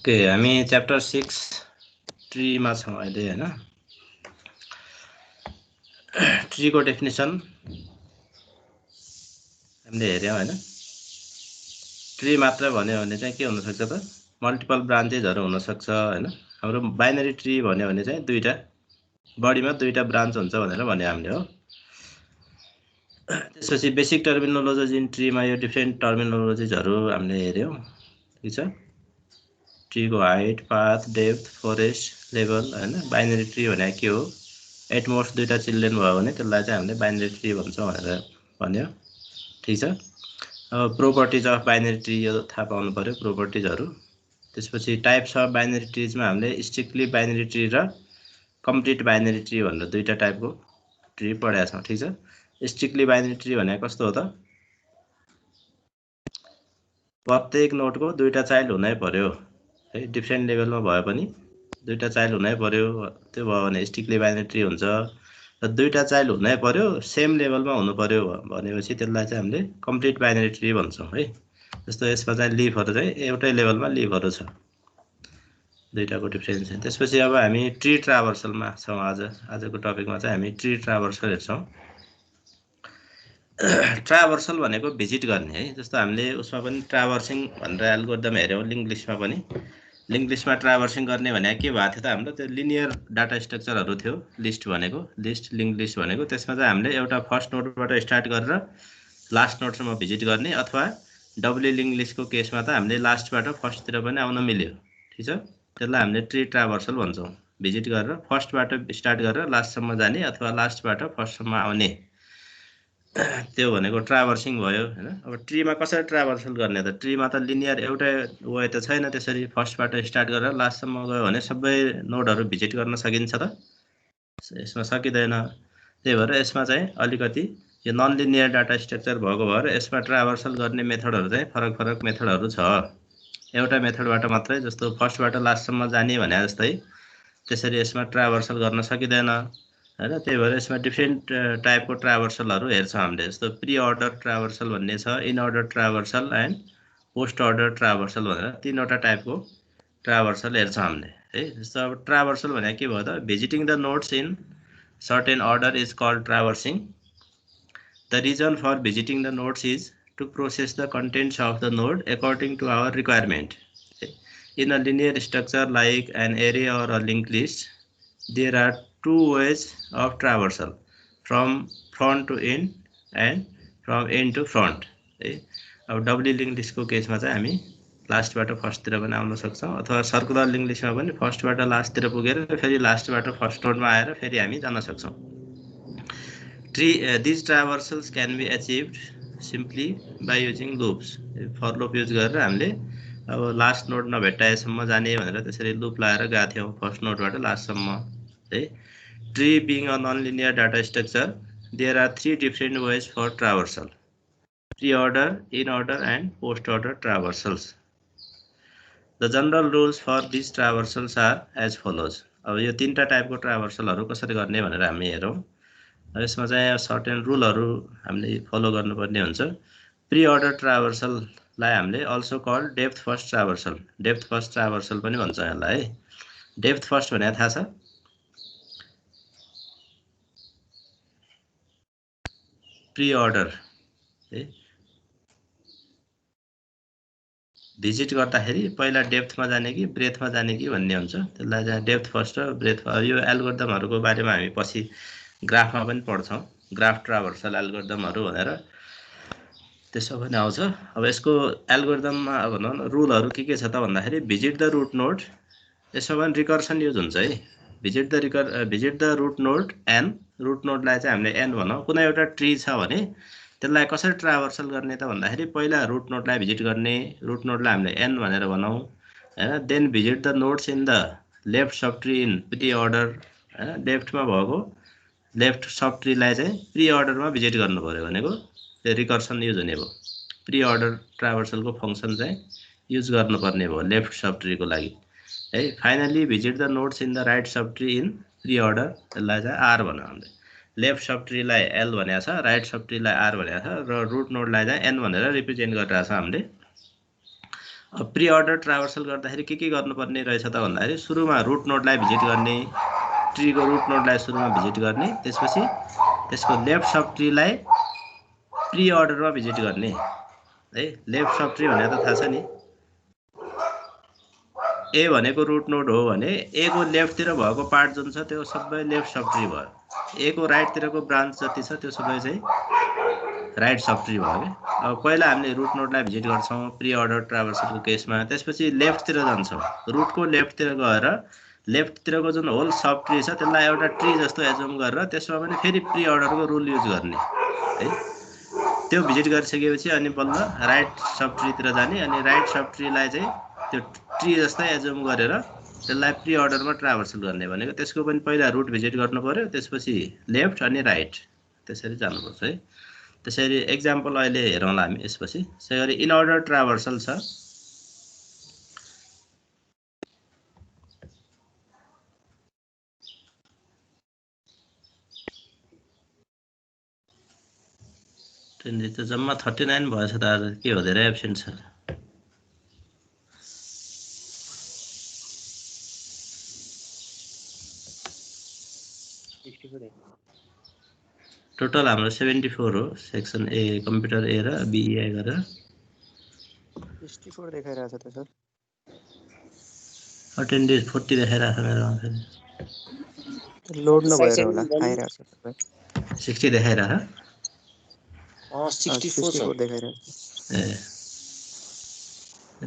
Okay, हामी chapter 6 ट्रीमा छौँ अहिले हैन। ट्रीको डेफिनेसन हामीले हेर्यौँ हैन। ट्री मात्र भन्यो भने चाहिँ के हुन सक्छ त, मल्टिपल ब्रान्चेसहरु हुन सक्छ हैन। हाम्रो बाइनरी ट्री भन्यो भने चाहिँ दुईटा बढीमा दुईटा ब्रान्च हुन्छ भनेर भन्यो हामीले हो। त्यसपछि बेसिक टर्मिनोलोजिज इन ट्रीमा यो डिफरेन्ट टर्मिनोलोजिजहरु हामीले हेर्यौँ। ठीक छ। ट्रीको height, path, depth, forest, level हैन। बाइनरी ट्री भने के हो? एट मोस्ट दुईटा चिल्ड्रेन भयो भने त्यसलाई चाहिँ हामीले बाइनरी ट्री भन्छौँ भनेर भन्यो। ठीक छ। अब प्रोपर्टिज अफ बाइनरी ट्री यो थाहा पाउनु पर्यो, प्रोपर्टिजहरु। त्यसपछि टाइप्स अफ बाइनरी ट्रीजमा हामीले स्ट्रिक्टली बाइनरी ट्री र कम्प्लिट बाइनरी ट्री भनेर दुईटा टाइपको ट्री पढेका छौँ। ठीक छ। स्ट्रिक्टली बाइनरी ट्री भने कस्तो हो त? प्रत्येक नोडको दुईटा चाइल्ड हुनै पर्यो है, डिफरेन्ट लेभलमा भए पनि दुईटा चाइल्ड हुनै पर्यो। त्यो भयो भने स्ट्रिक्टली बाइनरी ट्री हुन्छ। र दुईटा चाइल्ड हुनै पर्यो, सेम लेभलमा हुनु पर्यो भनेपछि त्यसलाई चाहिँ हामीले कम्प्लिट बाइनरी ट्री भन्छौँ है। जस्तो यसमा चाहिँ लिफहरु चाहिँ एउटै लेभलमा लिफहरु छ, दुईटाको डिफरेन्स छ। त्यसपछि अब हामी ट्री ट्राभर्सलमा छौँ। आजको टपिकमा चाहिँ हामी ट्री ट्राभर्सल हेर्छौँ। ट्राभर्सल भनेको भिजिट गर्ने है। जस्तो हामीले उसमा पनि ट्राभर्सिङ भनेर एल्गोरिदम हेर्यौँ, लिङ्क लिस्टमा पनि। लिङ्क लिस्टमा ट्राभर्सिङ गर्ने भने के भएको थियो त? हाम्रो त्यो लिनियर डाटा स्ट्रक्चरहरु थियो। लिस्ट भनेको, लिस्ट लिङ्क लिस्ट भनेको, त्यसमा चाहिँ हामीले एउटा फर्स्ट नोडबाट स्टार्ट गरेर लास्ट नोडसम्म भिजिट गर्ने, अथवा डब्ली लिङ्क लिस्टको केसमा त हामीले लास्टबाट फर्स्टतिर पनि आउन मिल्यो। ठीक छ। त्यसलाई हामीले ट्री ट्राभर्सल भन्छौँ। भिजिट गरेर फर्स्टबाट स्टार्ट गरेर लास्टसम्म जाने अथवा लास्टबाट फर्स्टसम्म आउने, त्यो भनेको ट्राभर्सिङ भयो हैन। अब ट्रीमा कसरी ट्राभर्सल गर्ने त? ट्रीमा त लिनियर एउटै वे त छैन। त्यसरी फर्स्टबाट स्टार्ट गरेर लास्टसम्म गयो भने सबै नोडहरु भिजिट गर्न सकिन्छ त? यसमा सकिदैन। त्यही भएर यसमा चाहिँ अलिकति यो नन लिनियर डाटा स्ट्रक्चर भएको भएर यसमा ट्राभर्सल गर्ने मेथडहरु चाहिँ फरक फरक मेथडहरु छ। एउटा मेथडबाट मात्रै, जस्तो फर्स्टबाट लास्टसम्म जाने भने जस्तै, त्यसरी यसमा ट्राभर्सल गर्न सकिदैन हैन। त्यही भएर यसमा डिफरेन्ट टाइपको ट्राभर्सलहरु हेर्छौँ हामीले। जस्तो प्री अर्डर ट्राभर्सल भन्ने छ, in order traversal and post order traversal भनेर तीनवटा टाइपको ट्राभर्सल हेर्छौँ हामीले है। जस्तो अब ट्राभर्सल भने के भयो त? Visiting the nodes in certain order is called traversing. The reason for visiting the nodes is to process the contents of the node according to our requirement. In a linear structure like an array or a linked list, there are two ways of traversal, from front to end and from end to front. अब doubly link लिस्टको केसमा चाहिँ हामी लास्टबाट फर्स्टतिर पनि आउन सक्छौँ, अथवा circular link लिस्टमा पनि फर्स्टबाट लास्टतिर पुगेर फेरि लास्टबाट फर्स्ट नोडमा आएर फेरि हामी जान सक्छौँ। These traversals can be achieved simply by using loops. For loop use गरेर हामीले अब लास्ट नोड नभेट्टाएसम्म जाने भनेर त्यसरी लुप लगाएर गएको थियौँ फर्स्ट नोडबाट लास्टसम्म है। Tree being a non linear data structure, there are 3 different ways for traversal: pre order, in order and post order traversals. The general rules for this traversals are as follows. अब यो तीनटा टाइपको ट्राभर्सलहरु कसरी गर्ने भनेर हामी हेरौँ। यसमा चाहिँ सर्टेन रुलहरु हामीले फलो गर्नुपर्ने हुन्छ। प्री अर्डर ट्राभर्सललाई हामीले also called depth first traversal, depth first traversal पनि भन्छ यसलाई है। डेप्थ फर्स्ट भने थाहा छ? प्री अर्डर है, भिजिट गर्दाखेरि पहिला डेप्थमा जाने कि ब्रेथमा जाने कि भन्ने हुन्छ। त्यसलाई चाहिँ डेप्थ फर्स्ट र ब्रेथ। यो एल्गोरिदमहरुको बारेमा हामी पछि ग्राफमा पनि पढ्छौँ, ग्राफ ट्राभर्सल एल्गोरिदमहरु भनेर, त्यसो पनि आउँछ। अब यसको एल्गोरिदममा भनौँ न रुलहरु के छ त भन्दाखेरि, भिजिट द रुट नोड, यसमा पनि रिकर्सन युज हुन्छ है। Visit the root node N, root नोडलाई चाहिँ हामीले एन भनौँ। कुनै एउटा ट्री छ भने त्यसलाई कसरी ट्राभर्सल गर्ने त भन्दाखेरि, पहिला रुट नोडलाई भिजिट गर्ने, रुट नोडलाई हामीले एन भनेर भनौँ हैन। Then visit the nodes in the left sub tree in pre order हैन। लेफ्टमा भएको लेफ्ट सब ट्रीलाई चाहिँ प्री अर्डरमा भिजिट गर्नु पर्यो भनेको त्यो रिकर्सन युज हुने भयो। प्री अर्डर ट्राभर्सलको फंक्सन चाहिँ युज गर्नुपर्ने भयो लेफ्ट सब ट्रीको लागि है। Finally visit the nodes in the right sub tree in pre order, त्यसलाई चाहिँ आर भनौँ हामीले। लेफ्ट सब ट्रीलाई एल भनेको छ, राइट सब ट्रीलाई आर भनेको छ, र रुट नोडलाई चाहिँ एन भनेर रिप्रेजेन्ट गरिरहेको छ हामीले। प्री अर्डर ट्राभर्सल गर्दाखेरि के गर्नुपर्ने रहेछ त भन्दाखेरि सुरुमा रुट नोडलाई भिजिट गर्ने, ट्रीको रुट नोडलाई सुरुमा भिजिट गर्ने, त्यसपछि त्यसको लेफ्ट सब ट्रीलाई प्री अर्डरमा भिजिट गर्ने है। लेफ्ट सब ट्री भनेर त थाहा छ नि, ए भनेको रुट नोड हो भने ए को लेफ्टतिर भएको पार्ट जुन छ त्यो सबै लेफ्ट सब ट्री भयो, ए को राइटतिरको ब्रान्च जति छ त्यो सबै चाहिँ राइट सब ट्री भयो क्या। अब पहिला हामीले रुट नोडलाई भिजिट गर्छौँ प्री अर्डर ट्राभर्सलको केसमा, त्यसपछि लेफ्टतिर जान्छौँ, रुटको लेफ्टतिर गएर लेफ्टतिरको जुन होल सब ट्री छ त्यसलाई एउटा ट्री जस्तो एजुम गरेर त्यसमा पनि फेरि प्री अर्डरको रुल युज गर्ने है। त्यो भिजिट गरिसकेपछि अनि बल्ल राइट सब ट्रीतिर जाने, अनि राइट सब ट्रीलाई चाहिँ त्यो ट्री जस्तै एजुम गरेर त्यसलाई प्री अर्डरमा ट्राभर्सल गर्ने भनेको त्यसको पनि पहिला रुट भिजिट गर्नु पर्यो, त्यसपछि लेफ्ट अनि राइट त्यसरी जानुपर्छ है। त्यसरी एक्जाम्पल अहिले हेरौँला हामी यसपछि। त्यसै गरी इन अर्डर ट्राभर्सल छ, त जम्मा 39 भएछ त आज, के हो धेरै एब्सेन्ट छ। टोटल हाम्रो 74 हो, सेक्सन ए कम्प्युटर ए र बीईआई गरेर 64 देखाइरहेछ त सर। अटेन्डेन्स 40 देखाइरहेछ मेरोमा, फेरि लोड नभएर होला, आइरहेछ सर। 60 देखाइरहेछ। 64 देखाइरहेछ। ए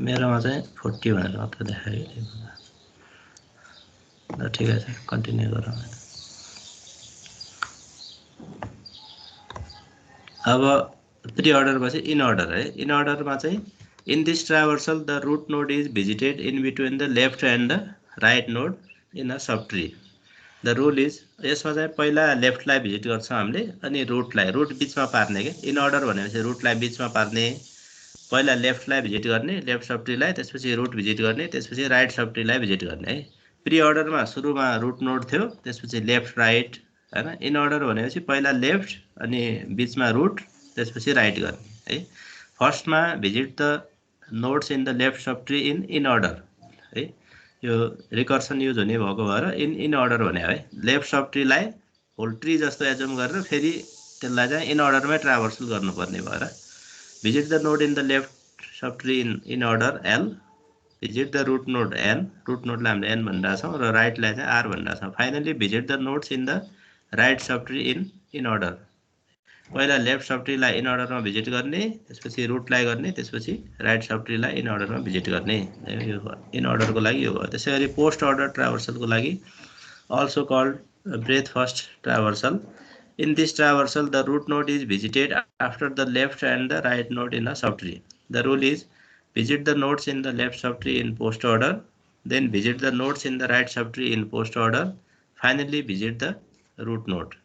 मेरोमा चाहिँ 40 भनेर मात्र देखायो। ल ठिकै छ, कन्टिन्यू गरौँ। अब प्री अर्डर पछि इन अर्डर है। इन अर्डरमा चाहिँ in this traversal the root node is visited in between the left and the right node in a sub tree. The rule is, यसमा चाहिँ पहिला लेफ्टलाई भिजिट गर्छौँ हामीले, अनि रुटलाई, रुट बिचमा पार्ने के। इन अर्डर भनेपछि रुटलाई बिचमा पार्ने, पहिला लेफ्टलाई भिजिट गर्ने लेफ्ट सब ट्रीलाई, त्यसपछि रुट भिजिट गर्ने, त्यसपछि राइट सब ट्रीलाई भिजिट गर्ने है। प्री अर्डरमा सुरुमा रुट नोड थियो, त्यसपछि लेफ्ट राइट हैन। इन अर्डर भनेपछि पहिला लेफ्ट अनि बिचमा रुट, त्यसपछि राइट गर्ने है। फर्स्टमा visit the nodes in the left sub tree in order है। यो रिकर्सन युज हुने भएको भएर इन अर्डर भने है। लेफ्ट सब ट्रीलाई होल ट्री जस्तो एजुम गरेर फेरि त्यसलाई चाहिँ इन अर्डरमै ट्राभर्सल गर्नुपर्ने भएर visit the node in the left subtree in order L, visit the root node N, root node लाई हामीले N भनिरहेछौँ र राइट लाई चाहिँ R भनिरहेछौँ। Finally visit the nodes in the right subtree in order। पहिला left सबट्रीलाई in अर्डरमा visit गर्ने, त्यसपछि रुटलाई गर्ने, त्यसपछि राइट सबट्रीलाई इन अर्डरमा भिजिट गर्ने। यो इन अर्डरको लागि यो भयो। त्यसै गरी पोस्ट अर्डर ट्राभर्सलको लागि also called breadth first traversal. In this traversal, the root node is visited after the left and the right node in a subtree. The rule is visit the nodes in the left subtree in post order, then visit the nodes in the right subtree in post order, finally visit the root node.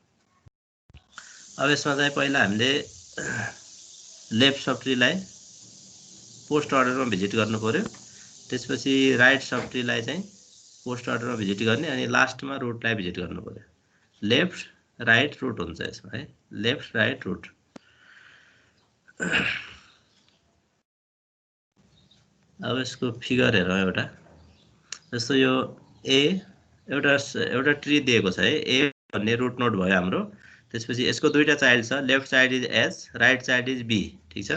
अब यसमा चाहिँ पहिला हामीले left सबट्रीलाई post अर्डरमा visit गर्नु पर्यो, त्यसपछि right सबट्रीलाई चाहिँ पोस्ट अर्डरमा भिजिट गर्ने, अनि लास्टमा रुटलाई भिजिट गर्नु पर्यो। लेफ्ट राइट रुट हुन्छ यसमा है, लेफ्ट राइट रुट। अब यसको फिगर हेरौँ एउटा। जस्तो यो ए एउटा ट्री दिएको छ है, ए भन्ने रुट नोड भयो हाम्रो। त्यसपछि यसको दुईटा चाइल्ड छ, left child is H, right child is B, ठीक छ।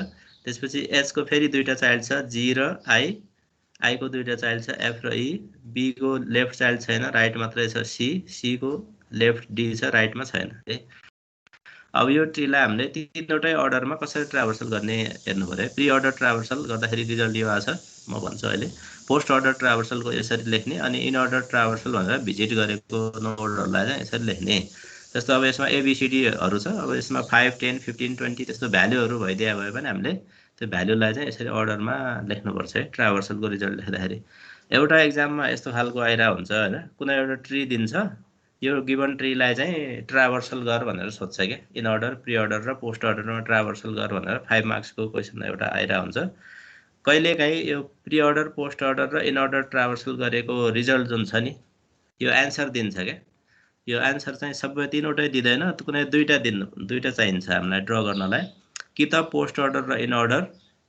त्यसपछि एचको फेरि दुईटा चाइल्ड छ, जी र आई, आईको दुईटा चाइल्ड छ, एफ र ई, बी को लेफ्ट चाइल्ड छैन, राइट मात्रै छ, सी, सी को लेफ्ट डी छ, राइटमा छैन है। अब यो ट्रीलाई हामीले तीनवटै अर्डरमा कसरी ट्राभर्सल गर्ने हेर्नु पर्यो। प्री अर्डर ट्राभर्सल गर्दाखेरि रिजल्ट यो आछ, म भन्छु अहिले। पोस्ट अर्डर ट्राभर्सलको यसरी लेख्ने, अनि इन अर्डर ट्राभर्सल भनेर भिजिट गरेको नोडहरूलाई चाहिँ यसरी लेख्ने। जस्तो अब यसमा एबिसिडीहरू छ, अब यसमा 5, 10, 15, 20 त्यस्तो भ्याल्युहरू भइदिए भए पनि हामीले त्यो भ्याल्युलाई चाहिँ यसरी अर्डरमा लेख्नुपर्छ है ट्राभर्सलको रिजल्ट लेख्दाखेरि। एउटा एक्जाममा यस्तो खालको आइरहेको हुन्छ होइन, कुनै एउटा ट्री दिन्छ, यो गिभन ट्रीलाई चाहिँ ट्राभर्सल गर भनेर सोध्छ क्या। इन अर्डर, प्री अर्डर र पोस्ट अर्डरमा ट्राभर्सल गर भनेर 5 मार्क्सको क्वेसन एउटा आइरहेको हुन्छ। कहिलेकाहीँ यो प्री अर्डर, पोस्ट अर्डर र इन अर्डर ट्राभर्सल गरेको रिजल्ट जुन छ नि, यो एन्सर दिन्छ क्या। यो एन्सर चाहिँ सबै तीनवटै दिँदैन, कुनै दुईटा चाहिन्छ हामीलाई ड्र गर्नलाई, कि त पोस्ट अर्डर र इन अर्डर,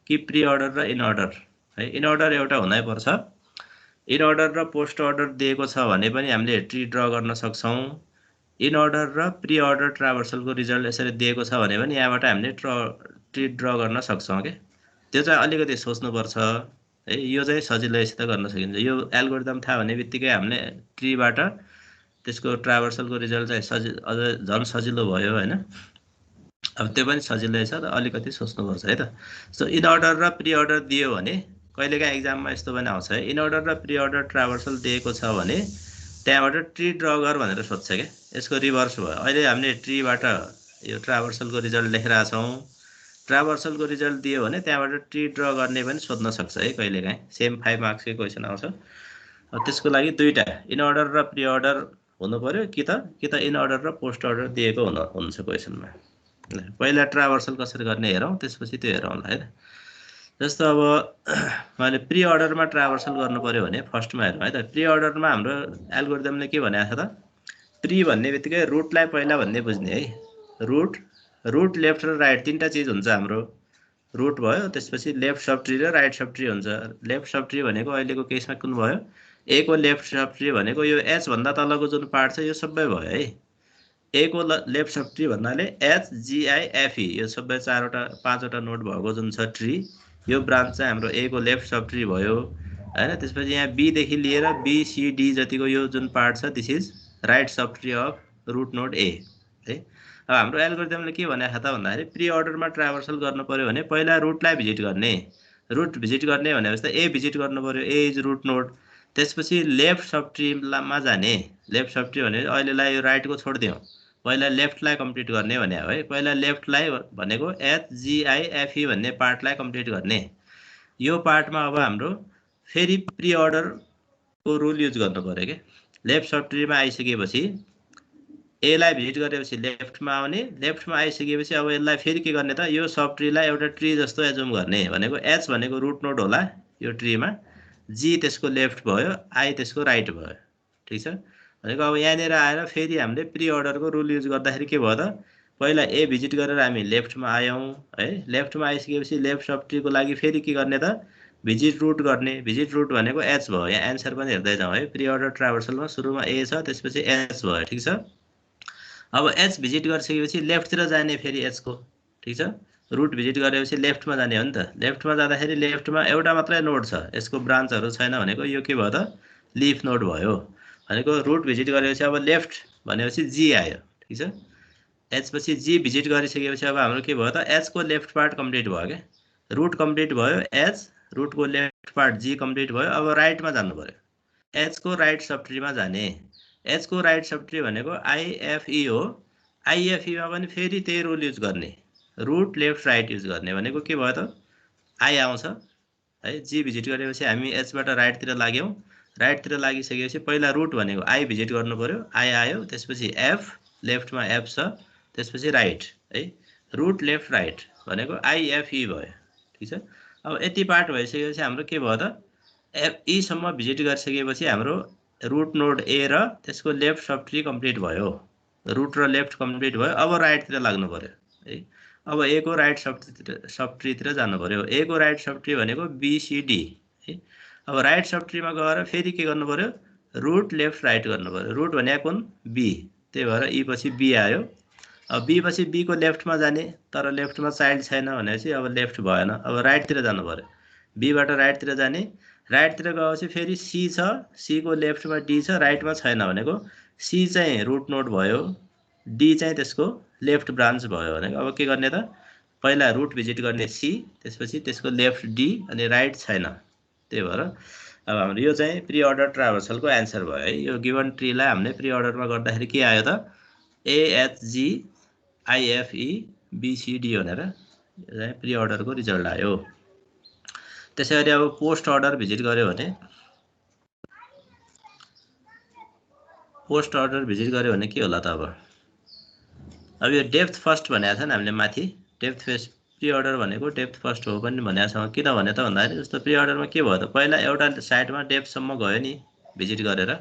कि प्री अर्डर र इन अर्डर है इन अर्डर एउटा हुनै पर्छ इन अर्डर र पोस्ट अर्डर दिएको छ भने पनि हामीले ट्री ड्र गर्न सक्छौं इन अर्डर र प्री अर्डर ट्राभर्सलको रिजल्ट यसरी दिएको छ भने पनि यहाँबाट हामीले ट्री ड्र गर्न सक्छौं के त्यो चाहिँ अलिकति सोच्नु पर्छ है यो चाहिँ सजिलैसित गर्न सकिन्छ यो एल्गोरिदम थाहा हुने बित्तिकै हामीले ट्रीबाट त्यसको ट्राभर्सलको रिजल्ट चाहिँ अझ झन् सजिलो भयो हैन अब त्यो पनि सजिलै छ र अलिकति सोच्नुपर्छ है त सो इन अर्डर र प्री अर्डर दियो भने कहिलेकाहीँ एक्जाममा यस्तो पनि आउँछ है इन अर्डर र प्री अर्डर ट्राभर्सल दिएको छ भने त्यहाँबाट ट्री ड्र गर भनेर सोध्छ के यसको रिभर्स भयो अहिले हामीले ट्रीबाट यो ट्राभर्सलको रिजल्ट लेखिरहेका छौं ट्राभर्सलको रिजल्ट दियो भने त्यहाँबाट ट्री ड्र गर्ने पनि सोध्न सक्छ है कहिलेकाहीँ सेम 5 मार्क्सकै क्वेशन आउँछ त्यसको लागि दुईटा इन अर्डर र प्री अर्डर हुनु पर्यो कि त इन अर्डर र पोस्ट अर्डर दिएको हुन्छ क्वेशनमा पहिला ट्राभर्सल कसरी गर्ने हेरौं त्यसपछि त्यो हेरौँला है जस्तो अब मैले प्री अर्डरमा ट्राभर्सल गर्नु पर्यो भने फर्स्टमा हेरौँ है त प्री अर्डरमा हाम्रो एल्गोरिदमले के भनेको छ त प्री भन्ने बित्तिकै रुटलाई पहिला भन्ने बुझ्ने है रुट लेफ्ट र राइट तीनटा चीज हुन्छ हाम्रो रुट भयो त्यसपछि लेफ्ट सब ट्री र राइट सब ट्री हुन्छ लेफ्ट सब ट्री भनेको अहिलेको केसमा कुन भयो ए को लेफ्ट सब ट्री भनेको यो एच भन्दा तलको जुन पार्ट छ यो सबै भयो है ए को लेफ्ट सब ट्री भन्नाले H G I F E यो सबै 5वटा नोड भएको जुन छ ट्री यो ब्रान्च चाहिँ हाम्रो ए को लेफ्ट सब ट्री भयो हैन त्यसपछि यहाँ बी देखि लिएर बी सी डी जतिको यो जुन पार्ट छ this is right sub tree of root node A है अब हाम्रो एल्गोरिदमले के भनेको त भन्दाखेरि प्री अर्डरमा ट्राभर्सल गर्नु पर्यो भने पहिला रुटलाई भिजिट गर्ने भनेपछि त ए भिजिट गर्नु पर्यो ए इज रुट नोड त्यसपछि लेफ्ट सब ट्रीमा जाने लेफ्ट सब ट्री भने अहिलेलाई यो राइटको छोड्दियौ पहिला लेफ्टलाई कम्प्लिट गर्ने भने है पहिला लेफ्टलाई भनेको H G I F E भन्ने पार्टलाई कम्प्लिट गर्ने यो पार्टमा अब हाम्रो फेरि प्री अर्डरको रुल युज गर्नु पर्यो के लेफ्ट सब ट्रीमा आइसकेपछि ए लाई भिजिट गरेपछि लेफ्टमा आउने लेफ्टमा आइसकेपछि अब यसलाई फेरि के गर्ने त यो सब ट्रीलाई एउटा ट्री जस्तो एजुम गर्ने भनेको एच भनेको रुट नोड होला यो ट्रीमा जी त्यसको लेफ्ट भयो आई त्यसको राइट भयो ठीक छ भनेको अब यहाँनिर आएर फेरि हामीले प्री अर्डरको रुल युज गर्दाखेरि के भयो त पहिला ए भिजिट गरेर हामी लेफ्टमा आयौं है लेफ्टमा आइसकेपछि लेफ्ट सब ट्रीको लागि फेरि के गर्ने त भिजिट रुट गर्ने भिजिट रुट भनेको एच भयो यहाँ आन्सर पनि हेर्दै जाउँ है प्री अर्डर ट्राभर्सलमा सुरुमा ए छ त्यसपछि एच भयो ठीक छ अब एच भिजिट गरिसकेपछि लेफ्टतिर जाने फेरि एच को ठीक छ रुट भिजिट गरेपछि लेफ्टमा जाने हो नि त लेफ्टमा जाँदाखेरि लेफ्टमा एउटा मात्रै नोड छ यसको ब्रान्चहरु छैन भनेको यो के भयो त लिफ नोड भयो भनेको रुट भिजिट गरेपछि अब लेफ्ट भनेपछि जी आयो ठीक छ एच पछि जी भिजिट गरिसकेपछि अब हाम्रो के भयो त एच को लेफ्ट पार्ट कम्प्लिट भयो के रुट कम्प्लिट भयो एच रुट को लेफ्ट पार्ट जी कम्प्लिट भयो अब राइटमा जानु पर्यो एच को राइट सब ट्रीमा जाने एच को राइट सब ट्री भनेको आईएफई हो आईएफई मा पनि फेरि त्यही रुल युज गर्ने रुट लेफ्ट राइट युज गर्ने भनेको के भयो त आई आउँछ है जी भिजिट गरेपछि हामी एच बाट राइटतिर लाग्यौं राइटतिर लागिसकेपछि पहिला रुट भनेको आई भिजिट गर्नु पर्यो आई आयो त्यसपछि एफ लेफ्टमा एफ छ त्यसपछि राइट है रुट लेफ्ट राइट भनेको आईएफई भयो ठीक छ अब यति पार्ट भइसकेपछि हाम्रो के भयो त एफ ई सम्म भिजिट गरिसकेपछि हाम्रो रुट नोड ए र त्यसको लेफ्ट सब ट्री कम्प्लिट भयो रुट र लेफ्ट कम्प्लिट भयो अब राइटतिर लाग्नु पर्यो है अब ए को राइट सब ट्रीतिर जानु पर्यो ए को राइट सब ट्री भनेको बी सी डी है अब राइट सब ट्रीमा गएर फेरि के गर्नु पर्यो रुट लेफ्ट राइट गर्नु पर्यो रुट भनेको कुन बी त्यही भएर ई पछि बी आयो अब बी पछि बी को लेफ्टमा जाने तर लेफ्टमा चाइल्ड छैन भनेपछि अब लेफ्ट भएन अब राइटतिर जानु पर्यो बी बाट राइटतिर जाने राइटतिर गएपछि फेरि सी छ सी को लेफ्टमा डी छ राइटमा छैन भनेको सी चाहिँ रुट नोड भयो डी चाहिँ त्यसको लेफ्ट ब्रान्च भयो भनेको अब के गर्ने त पहिला रुट भिजिट गर्ने सी त्यसपछि त्यसको लेफ्ट डी अनि राइट छैन त्यही भएर अब हाम्रो यो चाहिँ प्री अर्डर ट्राभर्सलको आन्सर भयो है यो गिवन ट्रीलाई हामीले प्री अर्डरमा गर्दाखेरि के आयो त A H G I F E B C D भनेर यो चाहिँ प्री अर्डरको रिजल्ट आयो त्यसैगरी अब पोस्ट अर्डर भिजिट गर्यो भने पोस्ट अर्डर भिजिट गर्यो भने के होला त अब यो डेप्थ फर्स्ट भनेको छ नि हामीले माथि डेप्थ फर्स्ट प्री अर्डर भनेको डेप्थ फर्स्ट हो पनि भनेको छ किन भने त भन्दाखेरि जस्तो प्री अर्डरमा के भयो त पहिला एउटा साइडमा डेप्थ सम्म गयो नि भिजिट गरेर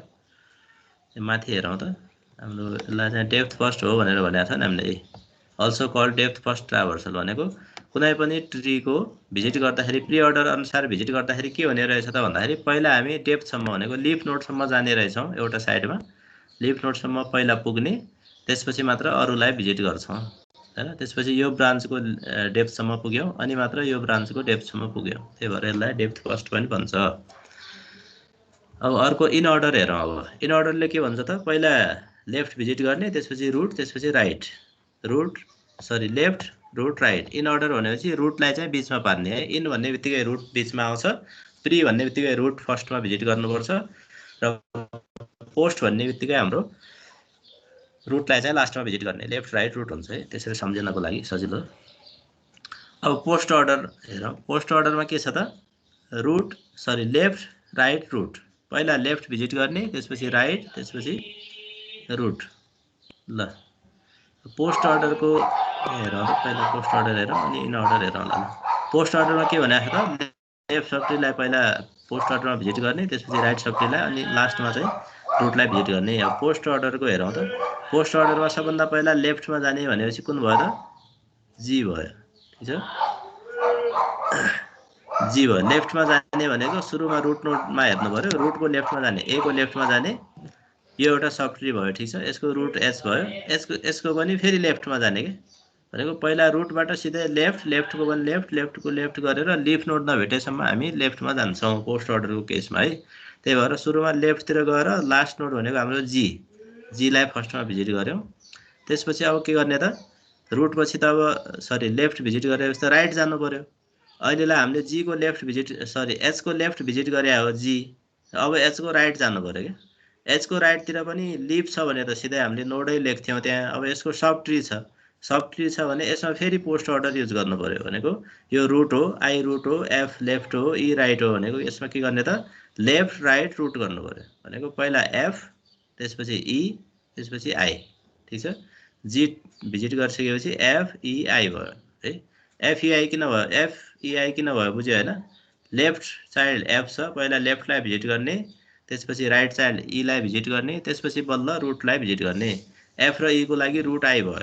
माथि हेरौँ त हाम्रो यसलाई चाहिँ डेप्थ फर्स्ट हो भनेर भनेको छ नि हामीले अल्सो कल डेप्थ फर्स्ट ट्राभर्सल भनेको कुनै पनि ट्रीको भिजिट गर्दाखेरि प्री अर्डर अनुसार भिजिट गर्दाखेरि के हुने रहेछ त भन्दाखेरि पहिला हामी डेप्थसम्म भनेको लिफ नोडसम्म जाने रहेछौँ एउटा साइडमा लिफ नोडसम्म पहिला पुग्ने त्यसपछि मात्र अरूलाई भिजिट गर्छौँ हैन त्यसपछि यो ब्रान्चको डेप्थसम्म पुग्यौँ अनि मात्र यो ब्रान्चको डेप्थसम्म पुग्यौँ त्यही भएर यसलाई डेप्थ फर्स्ट पनि भन्छ अब अर्को इन अर्डर हेरौँ अब इन अर्डरले के भन्छ त पहिला लेफ्ट भिजिट गर्ने त्यसपछि रुट त्यसपछि right root sorry left root right in order भनेपछि रुटलाई चाहिँ बीचमा पार्ने है इन भन्ने बित्तिकै रुट बीचमा आउँछ प्री भन्ने बित्तिकै रुट फर्स्टमा भिजिट गर्नुपर्छ र पोस्ट भन्ने बित्तिकै हाम्रो रुटलाई चाहिँ लास्टमा भिजिट गर्ने लेफ्ट राइट रुट हुन्छ है त्यसरी सम्झनको लागि सजिलो अब पोस्ट अर्डर हेरौँ पोस्ट अर्डरमा के छ त root sorry left right root पहिला लेफ्ट भिजिट गर्ने त्यसपछि राइट त्यसपछि रुट ल पोस्ट अर्डरको हेरौँ पहिला पोस्ट अर्डर हेरौँ अनि इन अर्डर हेरौँ ल पोस्ट अर्डरमा के भनेको त लेफ्ट सबट्रीलाई पहिला पोस्ट अर्डरमा भिजिट गर्ने त्यसपछि राइट सबट्रीलाई अनि लास्टमा चाहिँ रुटलाई भिजिट गर्ने अब पोस्ट अर्डरको हेरौँ त पोस्ट अर्डरमा सबभन्दा पहिला लेफ्टमा जाने भनेपछि कुन भयो त जी भयो ठिक छ जी भयो लेफ्टमा जाने भनेको सुरुमा रुट नोडमा हेर्नु पर्यो रुटको लेफ्टमा जाने ए को लेफ्टमा जाने यो एउटा सब ट्री भयो ठिक छ यसको रुट एच भयो यसको पनि फेरि लेफ्टमा जाने के भनेको पहिला रुटबाट सिधै लेफ्टको पनि लेफ्टको लेफ्ट गरेर लिफ नोड नभेटेसम्म हामी लेफ्टमा जान्छौँ पोस्ट अर्डरको केसमा है त्यही भएर सुरुमा लेफ्टतिर गएर लास्ट नोड भनेको हाम्रो जीलाई फर्स्टमा भिजिट गऱ्यौँ त्यसपछि अब के गर्ने त रुटपछि त अब सरी लेफ्ट भिजिट गरेपछि त राइट जानु पर्यो अहिलेलाई हामीले जी को लेफ्ट भिजिट सरी एच को लेफ्ट भिजिट गरे हो जी अब एच को राइट जानु पर्यो क्या एच को राइटतिर पनि लिफ छ भने त सिधै हामीले नोडै लेख्थ्यौँ त्यहाँ अब यसको सब ट्री छ भने यसमा फेरि पोस्ट अर्डर युज गर्नु पर्यो भनेको यो रुट हो आई रुट हो एफ लेफ्ट हो ई राइट हो भनेको यसमा के गर्ने त लेफ्ट राइट रुट गर्नु पर्यो भनेको पहिला एफ त्यसपछि ई त्यसपछि आई ठिक छ जी भिजिट गरिसकेपछि एफ ई आई भयो है एफईआई किन भयो एफईआई किन भयो बुझ्यो होइन लेफ्ट चाइल्ड एफ छ पहिला लेफ्टलाई भिजिट गर्ने त्यसपछि राइट चाइल्ड ईलाई भिजिट गर्ने त्यसपछि बल्ल रुटलाई भिजिट गर्ने एफ र ईको लागि रुट आई भयो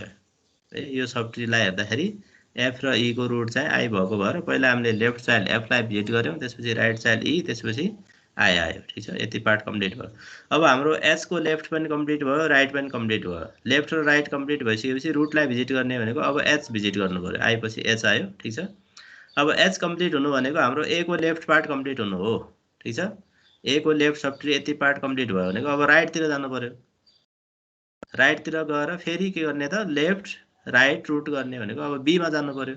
है यो सब ट्रीलाई हेर्दाखेरि एफ र ईको रुट चाहिँ आई भएको भएर पहिला हामीले लेफ्ट चाइल्ड एफलाई भिजिट गऱ्यौँ त्यसपछि राइट चाइल्ड ई त्यसपछि आई आयो ठिक छ यति पार्ट कम्प्लिट भयो अब हाम्रो एचको लेफ्ट पनि कम्प्लिट भयो राइट पनि कम्प्लिट भयो लेफ्ट र राइट कम्प्लिट भइसकेपछि रुटलाई भिजिट गर्ने भनेको अब एच भिजिट गर्नु पर्यो आएपछि एच आयो ठिक छ अब एच कम्प्लिट हुनु भनेको हाम्रो ए को लेफ्ट पार्ट कम्प्लिट हुनु हो ठिक छ ए को लेफ्ट सब ट्री यति पार्ट कम्प्लिट भयो भनेको अब राइटतिर जानु पर्यो राइटतिर गएर फेरि के गर्ने त लेफ्ट राइट रुट गर्ने भनेको अब बीमा जानु पर्यो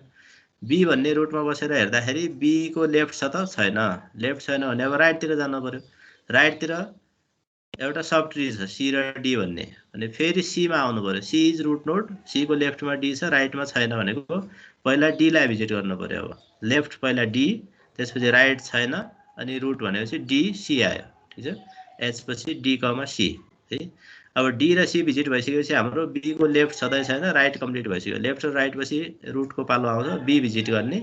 बी भन्ने रुटमा बसेर हेर्दाखेरि बी को लेफ्ट छ त छैन लेफ्ट छैन भने अब राइटतिर जानु पर्यो राइटतिर एउटा सब ट्री छ सी र डी भन्ने अनि फेरि सीमा आउनु पर्यो C is root node C को लेफ्टमा डी छ राइटमा छैन भनेको पहिला डीलाई भिजिट गर्नु पर्यो अब लेफ्ट पहिला डी त्यसपछि राइट छैन अनि रुट भनेपछि डी सी आयो ठिक छ एच पछि डी कमा सी है अब डी र सी भिजिट भइसकेपछि हाम्रो बी को लेफ्ट छँदै छैन राइट कम्प्लिट भइसक्यो लेफ्ट र राइट पछि रुटको पालो आउँछ बी भिजिट गर्ने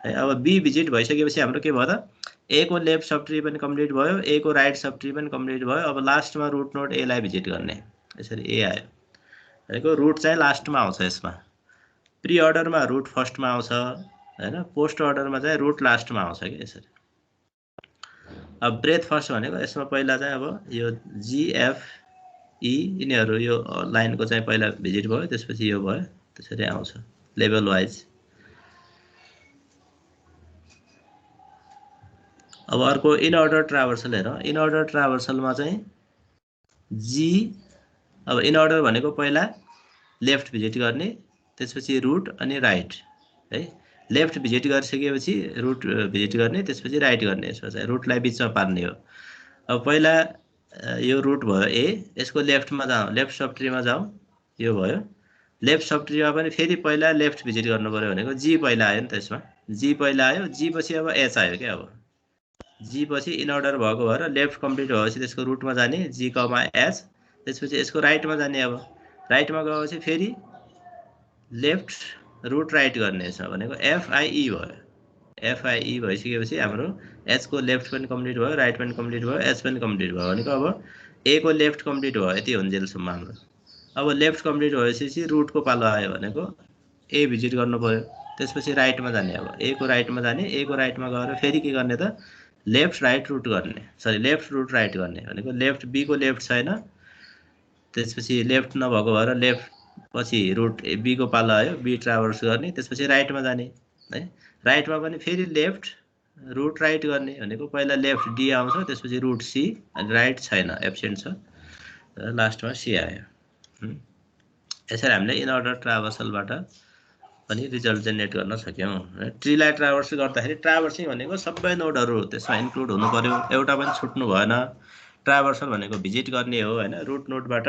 है अब बी भिजिट भइसकेपछि हाम्रो के भयो त ए को लेफ्ट सब ट्री पनि कम्प्लिट भयो ए को राइट सब ट्री पनि कम्प्लिट भयो अब लास्टमा रुट नोड एलाई भिजिट गर्ने यसरी ए आयो भनेको रुट चाहिँ लास्टमा आउँछ यसमा प्री अर्डरमा रुट फर्स्टमा आउँछ हैन पोस्ट अर्डरमा चाहिँ रुट लास्टमा आउँछ कि यसरी अब ब्रेथ फर्स्ट भनेको यसमा पहिला चाहिँ अब यो जीएफ ई यिनीहरू यो लाइनको चाहिँ पहिला भिजिट भयो त्यसपछि यो भयो त्यसरी आउँछ लेभल वाइज अब अर्को इन अर्डर ट्राभर्सल हेरौँ इन अर्डर ट्राभर्सलमा चाहिँ जी अब इन अर्डर भनेको पहिला लेफ्ट भिजिट गर्ने त्यसपछि रुट अनि राइट है लेफ्ट भिजिट गरिसकेपछि रुट भिजिट गर्ने त्यसपछि राइट गर्ने यसमा चाहिँ रुटलाई बिचमा पार्ने हो अब पहिला यो रुट भयो ए यसको लेफ्टमा जाउँ लेफ्ट सब ट्रीमा जाउँ यो भयो लेफ्ट सब ट्रीमा पनि फेरि पहिला लेफ्ट भिजिट गर्नु पर्यो भनेको जी पहिला आयो नि त यसमा जी पहिला आयो जी पछि अब एच आयो क्या अब जी पछि इन अर्डर भएको भएर लेफ्ट कम्प्लिट भएपछि त्यसको रुटमा जाने जी कमा एच त्यसपछि यसको राइटमा जाने अब राइटमा गएपछि फेरि लेफ्ट रुट राइट गर्ने यसमा भनेको एफआइई भयो एफआइई भइसकेपछि हाम्रो एचको लेफ्ट पनि कम्प्लिट भयो राइट पनि कम्प्लिट भयो एच पनि कम्प्लिट भयो भनेको अब ए को लेफ्ट कम्प्लिट भयो यति हुन्जेलसम्म हाम्रो अब लेफ्ट कम्प्लिट भएपछि रुटको पालो आयो भनेको ए भिजिट गर्नु पर्यो त्यसपछि राइटमा जाने। अब ए को राइटमा जाने, ए को राइटमा गएर फेरि के गर्ने त लेफ्ट राइट रुट गर्ने, सरी लेफ्ट रुट राइट गर्ने भनेको लेफ्ट बी को लेफ्ट छैन, त्यसपछि लेफ्ट नभएको भएर लेफ्ट पछि रुट बी को पालो आयो, बी ट्राभर्स गर्ने, त्यसपछि राइटमा जाने है। राइटमा पनि फेरि लेफ्ट रुट राइट गर्ने भनेको पहिला लेफ्ट डी आउँछ, त्यसपछि रुट सी, अनि राइट छैन, एब्सेन्ट छ, लास्टमा सी आयो। यसरी हामीले इन अर्डर ट्राभर्सलबाट पनि रिजल्ट जेनेरेट गर्न सक्यौँ। ट्रीलाई ट्राभर्स गर्दाखेरि ट्राभर्सिङ भनेको सबै नोडहरू त्यसमा इन्क्लुड हुनु पर्यो, एउटा पनि छुट्नु भएन। ट्राभर्सल भनेको भिजिट गर्ने हो होइन, रुट नोडबाट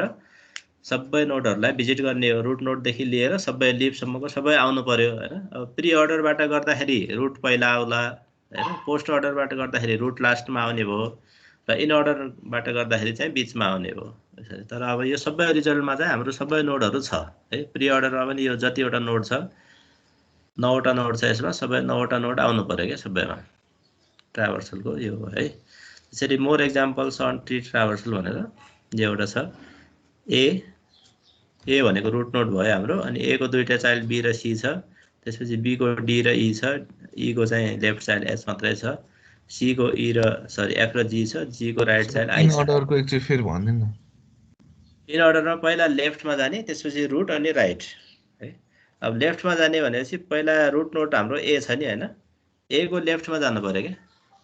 सबै नोडहरूलाई भिजिट गर्ने हो, रुट नोडदेखि लिएर सबै लिफसम्मको सबै आउनु पर्यो होइन। अब प्री अर्डरबाट गर्दाखेरि रुट पहिला आउला होइन, पोस्ट अर्डरबाट गर्दाखेरि रुट लास्टमा आउने भयो, र इन अर्डरबाट गर्दाखेरि चाहिँ बिचमा आउने भयो। तर अब यो सबै रिजल्टमा चाहिँ हाम्रो सबै नोडहरू छ है। प्री अर्डरमा पनि यो जतिवटा नोड छ 9वटा नोड छ, यसमा सबै 9वटा नोड आउनु पर्यो क्या सबैमा। ट्राभर्सलको यो हो है। त्यसरी मोर एक्जाम्पल्स अन ट्री ट्राभर्सल भनेर यो एउटा छ। ए भनेको रुट नोड भयो हाम्रो, अनि ए को दुईटा चाइल्ड बी र सी छ, त्यसपछि बी को डी र ई छ, ई को चाहिँ लेफ्ट चाइल्ड एच मात्रै छ, सी को ई र सरी एफ र जी छ, जी को राइट चाइल्ड आई छ। इन अर्डरको एकचोटि फेरि भन्दिनु न। इन अर्डरमा पहिला लेफ्टमा जाने, त्यसपछि रुट अनि राइट है। अब लेफ्टमा जाने भनेपछि पहिला रुट नोड हाम्रो ए छ नि होइन, ए को लेफ्टमा जानु पर्यो क्या।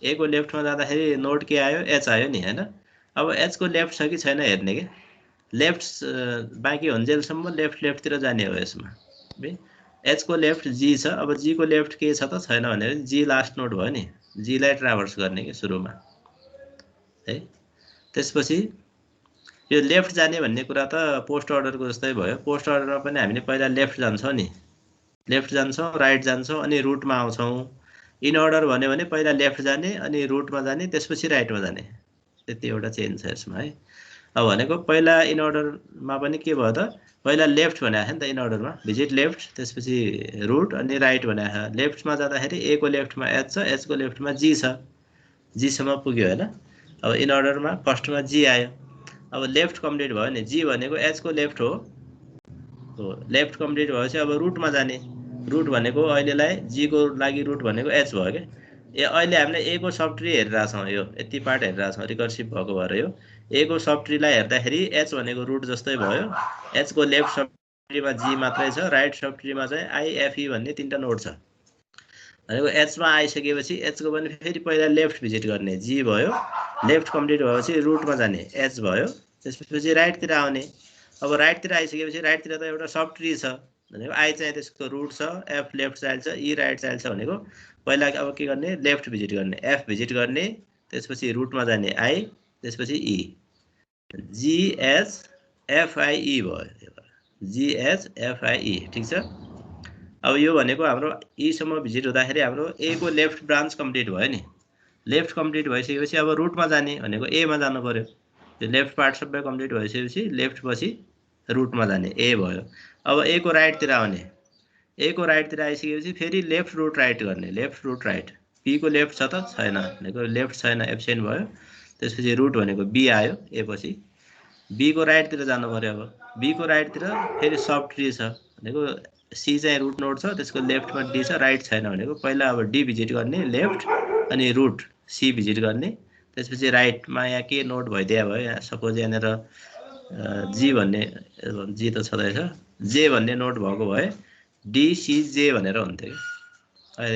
ए को लेफ्टमा जाँदाखेरि नोड के आयो, एच आयो नि होइन। अब एच को लेफ्ट छ कि छैन हेर्ने क्या, लेफ्ट बाँकी हुन्जेलसम्म लेफ्टतिर जाने हो यसमा है। एच को लेफ्ट जी छ, अब जी को लेफ्ट के छ त छैन भने जी लास्ट नोड भयो नि, जीलाई ट्राभर्स गर्ने कि सुरुमा है। त्यसपछि यो लेफ्ट जाने भन्ने कुरा त पोस्ट अर्डरको जस्तै भयो। पोस्ट अर्डरमा पनि हामीले पहिला लेफ्ट जान्छौँ नि, लेफ्ट जान्छौँ, राइट जान्छौँ, अनि रुटमा आउँछौँ। इन अर्डर भन्यो भने पहिला लेफ्ट जाने, अनि रुटमा जाने, त्यसपछि राइटमा जाने, त्यति एउटा चेन्ज छ यसमा है। अब भनेको पहिला इन अर्डरमा पनि के भयो त, पहिला लेफ्ट भनेको नि त इन अर्डरमा, भिजिट लेफ्ट, त्यसपछि रुट अनि राइट भनेको। लेफ्टमा जाँदाखेरि ए को लेफ्टमा एच छ, एच को लेफ्टमा जी छ, जीसम्म पुग्यो होइन। अब इन अर्डरमा फर्स्टमा जी आयो, अब लेफ्ट कम्प्लिट भयो नि, जी भनेको एच को लेफ्ट हो, लेफ्ट कम्प्लिट भएपछि अब रुटमा जाने। रुट भनेको अहिलेलाई जी को लागि रुट भनेको एच भयो क्या। अहिले हामीले ए को सब ट्री हेरिरहेछौँ, यो यति पार्ट हेरिरहेछौँ रिकर्सिभ भएको भएर। यो ए को सब ट्रीलाई हेर्दाखेरि एच भनेको रुट जस्तै भयो, एच को लेफ्ट सब ट्रीमा जी मात्रै छ, राइट सब ट्रीमा चाहिँ आइएफई भन्ने 3टा नोड छ भनेको। एचमा आइसकेपछि एचको पनि फेरि पहिला लेफ्ट भिजिट गर्ने, जी भयो, लेफ्ट कम्प्लिट भएपछि रुटमा जाने, एच भयो, त्यसपछि राइटतिर आउने। अब राइटतिर आइसकेपछि राइटतिर त एउटा सब ट्री छ भनेको, आई चाहिँ त्यसको रुट छ, एफ लेफ्ट चाइल्ड छ, ई राइट चाइल्ड छ भनेको पहिला अब के गर्ने, लेफ्ट भिजिट गर्ने, एफ भिजिट गर्ने, त्यसपछि रुटमा जाने आई, त्यसपछि ई, जिएचएफआइई भयो, जिएचएफआइई ठिक छ। अब यो भनेको हाम्रो ईसम्म भिजिट हुँदाखेरि हाम्रो ए को लेफ्ट ब्रान्च कम्प्लिट भयो नि। लेफ्ट कम्प्लिट भइसकेपछि अब रुटमा जाने भनेको एमा जानु पर्यो, त्यो लेफ्ट पार्ट सबै कम्प्लिट भइसकेपछि लेफ्ट पछि रुटमा जाने, ए भयो। अब ए को राइटतिर आउने, ए को राइटतिर आइसकेपछि फेरि लेफ्ट रुट राइट गर्ने, लेफ्ट रुट राइट, बी को लेफ्ट छ त छैन भनेको, लेफ्ट छैन एब्सेन्ट भयो, त्यसपछि रुट भनेको बी आयो ए पछि, बी को राइटतिर जानु पर्यो। अब बी को राइटतिर फेरि सब ट्री छ भनेको, सी चाहिँ रुट नोड छ, त्यसको लेफ्टमा डी छ, राइट छैन भनेको पहिला अब डी भिजिट गर्ने, लेफ्ट अनि रुट सी भिजिट गर्ने, त्यसपछि राइटमा यहाँ के नोड भइदिया भयो, यहाँ सपोज यहाँनिर जी भन्ने, जी त छँदैछ, जे भन्ने नोड भएको भए डिसिजे भनेर हुन्थ्यो कि,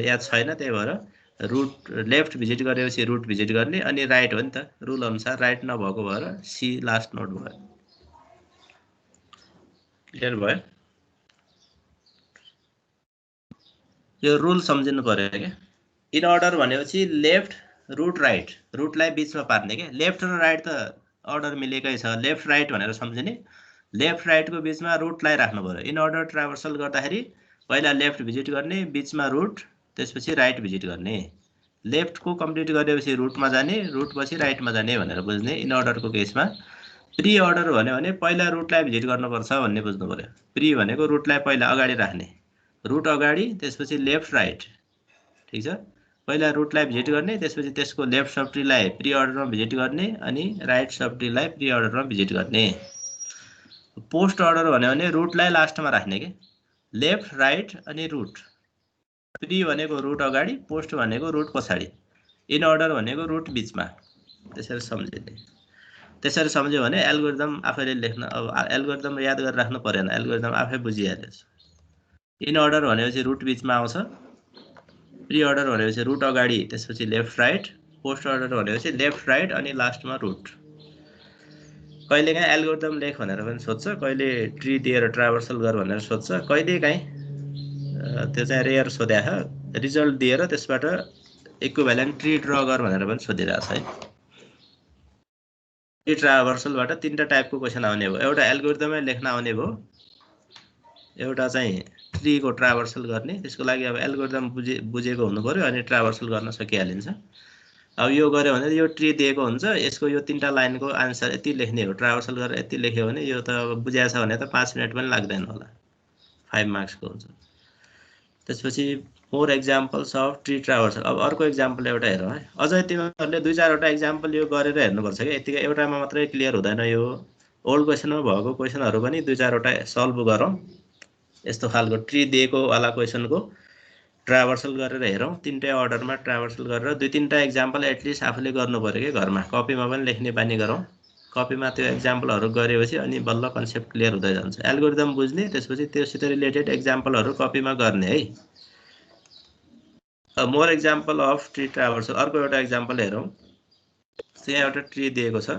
यहाँ छैन, त्यही भएर रुट लेफ्ट भिजिट गरेपछि रुट भिजिट गर्ने, अनि राइट हो नि त रुल अनुसार, राइट नभएको भएर सी लास्ट नोड भयो। क्लियर भयो? यो रुल सम्झिनु पर्यो क्या। इन अर्डर भनेपछि लेफ्ट रुट राइट, रुटलाई बिचमा पार्ने क्या। लेफ्ट र राइट त अर्डर मिलेकै छ, लेफ्ट राइट भनेर सम्झिने, लेफ्ट राइटको बिचमा रुटलाई राख्नु पर्यो। इन अर्डर ट्राभर्सल गर्दाखेरि पहिला लेफ्ट भिजिट गर्ने, बिचमा रुट, त्यसपछि राइट भिजिट गर्ने। लेफ्टको कम्प्लिट गरेपछि रुटमा जाने, रुट पछि राइटमा जाने भनेर बुझ्ने इन अर्डरको केसमा। प्री अर्डर भन्यो भने पहिला रुटलाई भिजिट गर्नुपर्छ भन्ने बुझ्नु पर्यो। प्री भनेको रुटलाई पहिला अगाडि राख्ने, रुट अगाडि, त्यसपछि लेफ्ट राइट, ठिक छ। पहिला रुटलाई भिजिट गर्ने, त्यसपछि त्यसको लेफ्ट सब ट्रीलाई प्री अर्डरमा भिजिट गर्ने, अनि राइट सब ट्रीलाई प्री अर्डरमा भिजिट गर्ने। पोस्ट अर्डर भन्यो भने रुटलाई लास्टमा राख्ने के, लेफ्ट राइट अनि रुट प्री भनेको रुट अगाडि, पोस्ट भनेको रुट पछाडि, इन अर्डर भनेको रुट बिचमा। त्यसरी सम्झिने। त्यसरी सम्झ्यो भने एल्गोरिदम आफैले लेख्न, अब एल्गोरिदम याद गरेर राख्नु परेन, एल्गोरिदम आफै बुझिहाल्छ। इन अर्डर भनेपछि रुट बिचमा आउँछ, प्री अर्डर भनेपछि रुट अगाडि, त्यसपछि लेफ्ट राइट, पोस्ट अर्डर भनेपछि लेफ्ट राइट अनि लास्टमा रुट। कहिलेकाहीँ एल्गोरिदम लेख भनेर पनि सोध्छ, कहिले ट्री दिएर ट्राभर्सल गर भनेर सोध्छ, कहिलेकाहीँ त्यो चाहिँ रेयर सोध्या छ, रिजल्ट दिएर त्यसबाट इक्विभ्यालेन्ट ट्री ड्र गर भनेर पनि सोधिरहेको छ है। ट्री ट्राभर्सलबाट 3टा टाइपको क्वेसन आउने भयो। एउटा एल्गोरिदमै लेख्न आउने भयो, एउटा चाहिँ ट्रीको ट्राभर्सल गर्ने, त्यसको लागि अब एल्गोरिदम बुझेको हुनु पर्यो अनि ट्राभर्सल गर्न सकिहालिन्छ। अब यो गर्यो भने यो ट्री दिएको हुन्छ, यसको यो 3टा लाइनको आन्सर यति लेख्ने हो, ट्राभर्सल गरेर यति लेख्यो भने यो त अब बुझाएको छ भने त 5 मिनट पनि लाग्दैन होला, 5 मार्क्सको हुन्छ। त्यसपछि मोर एक्जाम्पल्स अफ ट्री ट्राभर्सल। अब अर्को एक्जाम्पल एउटा हेरौँ है, अझै तिमीहरूले 2-4वटा एक्जाम्पल यो गरेर हेर्नुपर्छ कि यतिकै एउटामा मात्रै क्लियर हुँदैन। यो ओल्ड क्वेसनमा भएको क्वेसनहरू पनि 2-4वटा सल्भ गरौँ। यस्तो खालको ट्री दिएको वाला क्वेसनको ट्राभर्सल गरेर हेरौँ, 3टै अर्डरमा ट्राभर्सल गरेर 2-3टा एक्जाम्पल एटलिस्ट आफूले गर्नु पर्यो कि घरमा, कपीमा पनि लेख्ने बानी गरौँ। कपीमा त्यो एक्जाम्पलहरू गरेपछि अनि बल्ल कन्सेप्ट क्लियर हुँदै जान्छ। एल्गोरिदम बुझ्ने, त्यसपछि त्योसित रिलेटेड एक्जाम्पलहरू कपीमा गर्ने है। More example of tree traversal. अर्को एउटा एक्जाम्पल हेरौँ। त्यहाँ एउटा ट्री दिएको छ,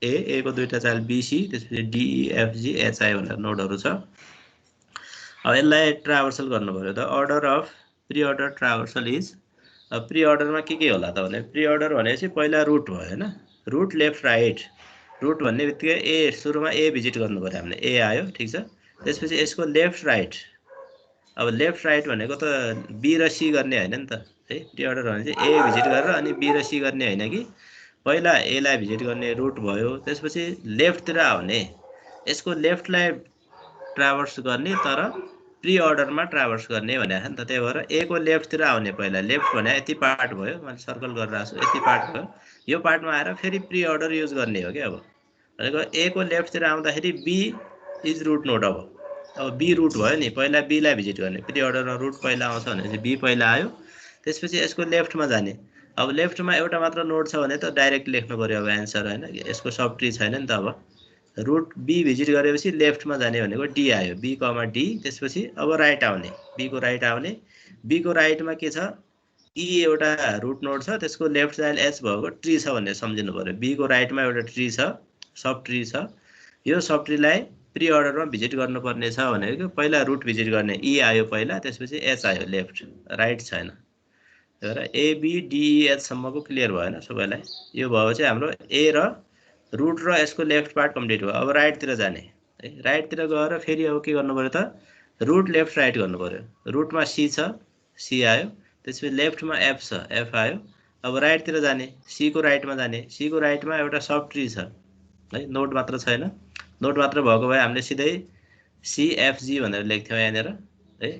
ए को 2टा चाइल्ड बीसी, त्यसपछि डिई एचआई भनेर नोडहरू छ। अब यसलाई ट्राभर्सल गर्नु पर्यो। The order of pre order traversal is, अब प्री अर्डरमा के होला त भने, प्री अर्डर भनेपछि पहिला रुट भयो होइन, रुट लेफ्ट राइट। रुट भन्ने बित्तिकै ए, सुरुमा ए भिजिट गर्नु पर्यो हामीले, ए आयो, ठिक छ। त्यसपछि यसको लेफ्ट राइट, अब लेफ्ट राइट भनेको त बी र सी गर्ने होइन नि त है। प्री अर्डर भने चाहिँ ए भिजिट गरेर अनि बी र सी गर्ने होइन कि, पहिला एलाई भिजिट गर्ने, रुट भयो। त्यसपछि लेफ्टतिर आउने, यसको लेफ्टलाई ट्राभर्स गर्ने, तर प्री अर्डरमा ट्राभर्स गर्ने भनेको नि त। त्यही भएर ए को लेफ्टतिर आउने, पहिला लेफ्ट भने यति पार्ट भयो, मैले सर्कल गरिरहेको छु, यति पार्ट भयो। यो पार्टमा आएर फेरि प्री अर्डर युज गर्ने हो कि। अब भनेको ए को लेफ्टतिर आउँदाखेरि बी इज रुट नोड। अब बी रुट भयो नि, पहिला बीलाई भिजिट गर्ने, प्री अर्डरमा रुट पहिला आउँछ भनेपछि बी पहिला आयो, त्यसपछि यसको लेफ्टमा जाने। अब लेफ्टमा एउटा मात्र नोड छ भने त डाइरेक्ट लेख्नु पर्यो अब एन्सर होइन, यसको सब ट्री छैन नि त। अब रुट बी भिजिट गरेपछि लेफ्टमा जाने भनेको डी आयो, बी कमा डी। त्यसपछि अब राइट आउने, बीको राइट आउने, बीको राइटमा के छ, ई एउटा रुट नोड छ, त्यसको लेफ्ट चाइल्ड एच भएको ट्री छ भनेर सम्झिनु पर्यो। बीको राइटमा एउटा ट्री छ, सब ट्री छ। यो सब ट्रीलाई प्री अर्डरमा भिजिट गर्नुपर्ने छ भनेको पहिला रुट भिजिट गर्ने, ई आयो पहिला, त्यसपछि एच आयो, लेफ्ट राइट छैन। त्यही भएर एबिडिएचसम्मको क्लियर भएन सबैलाई। यो भयो चाहिँ हाम्रो ए र रुट र यसको लेफ्ट पार्ट कम्प्लिट भयो। अब राइटतिर जाने है, राइटतिर गएर फेरि अब के गर्नु पर्यो त, रुट लेफ्ट राइट गर्नु पर्यो। रुटमा सी छ, सी आयो, त्यसपछि लेफ्टमा एफ छ, एफ आयो। अब राइटतिर जाने, सी को राइटमा जाने, सी को राइटमा एउटा सब ट्री छ है, नोड मात्र छैन। नोड मात्र भएको भए हामीले सिधै सिएफजी भनेर लेख्थ्यौँ यहाँनिर है।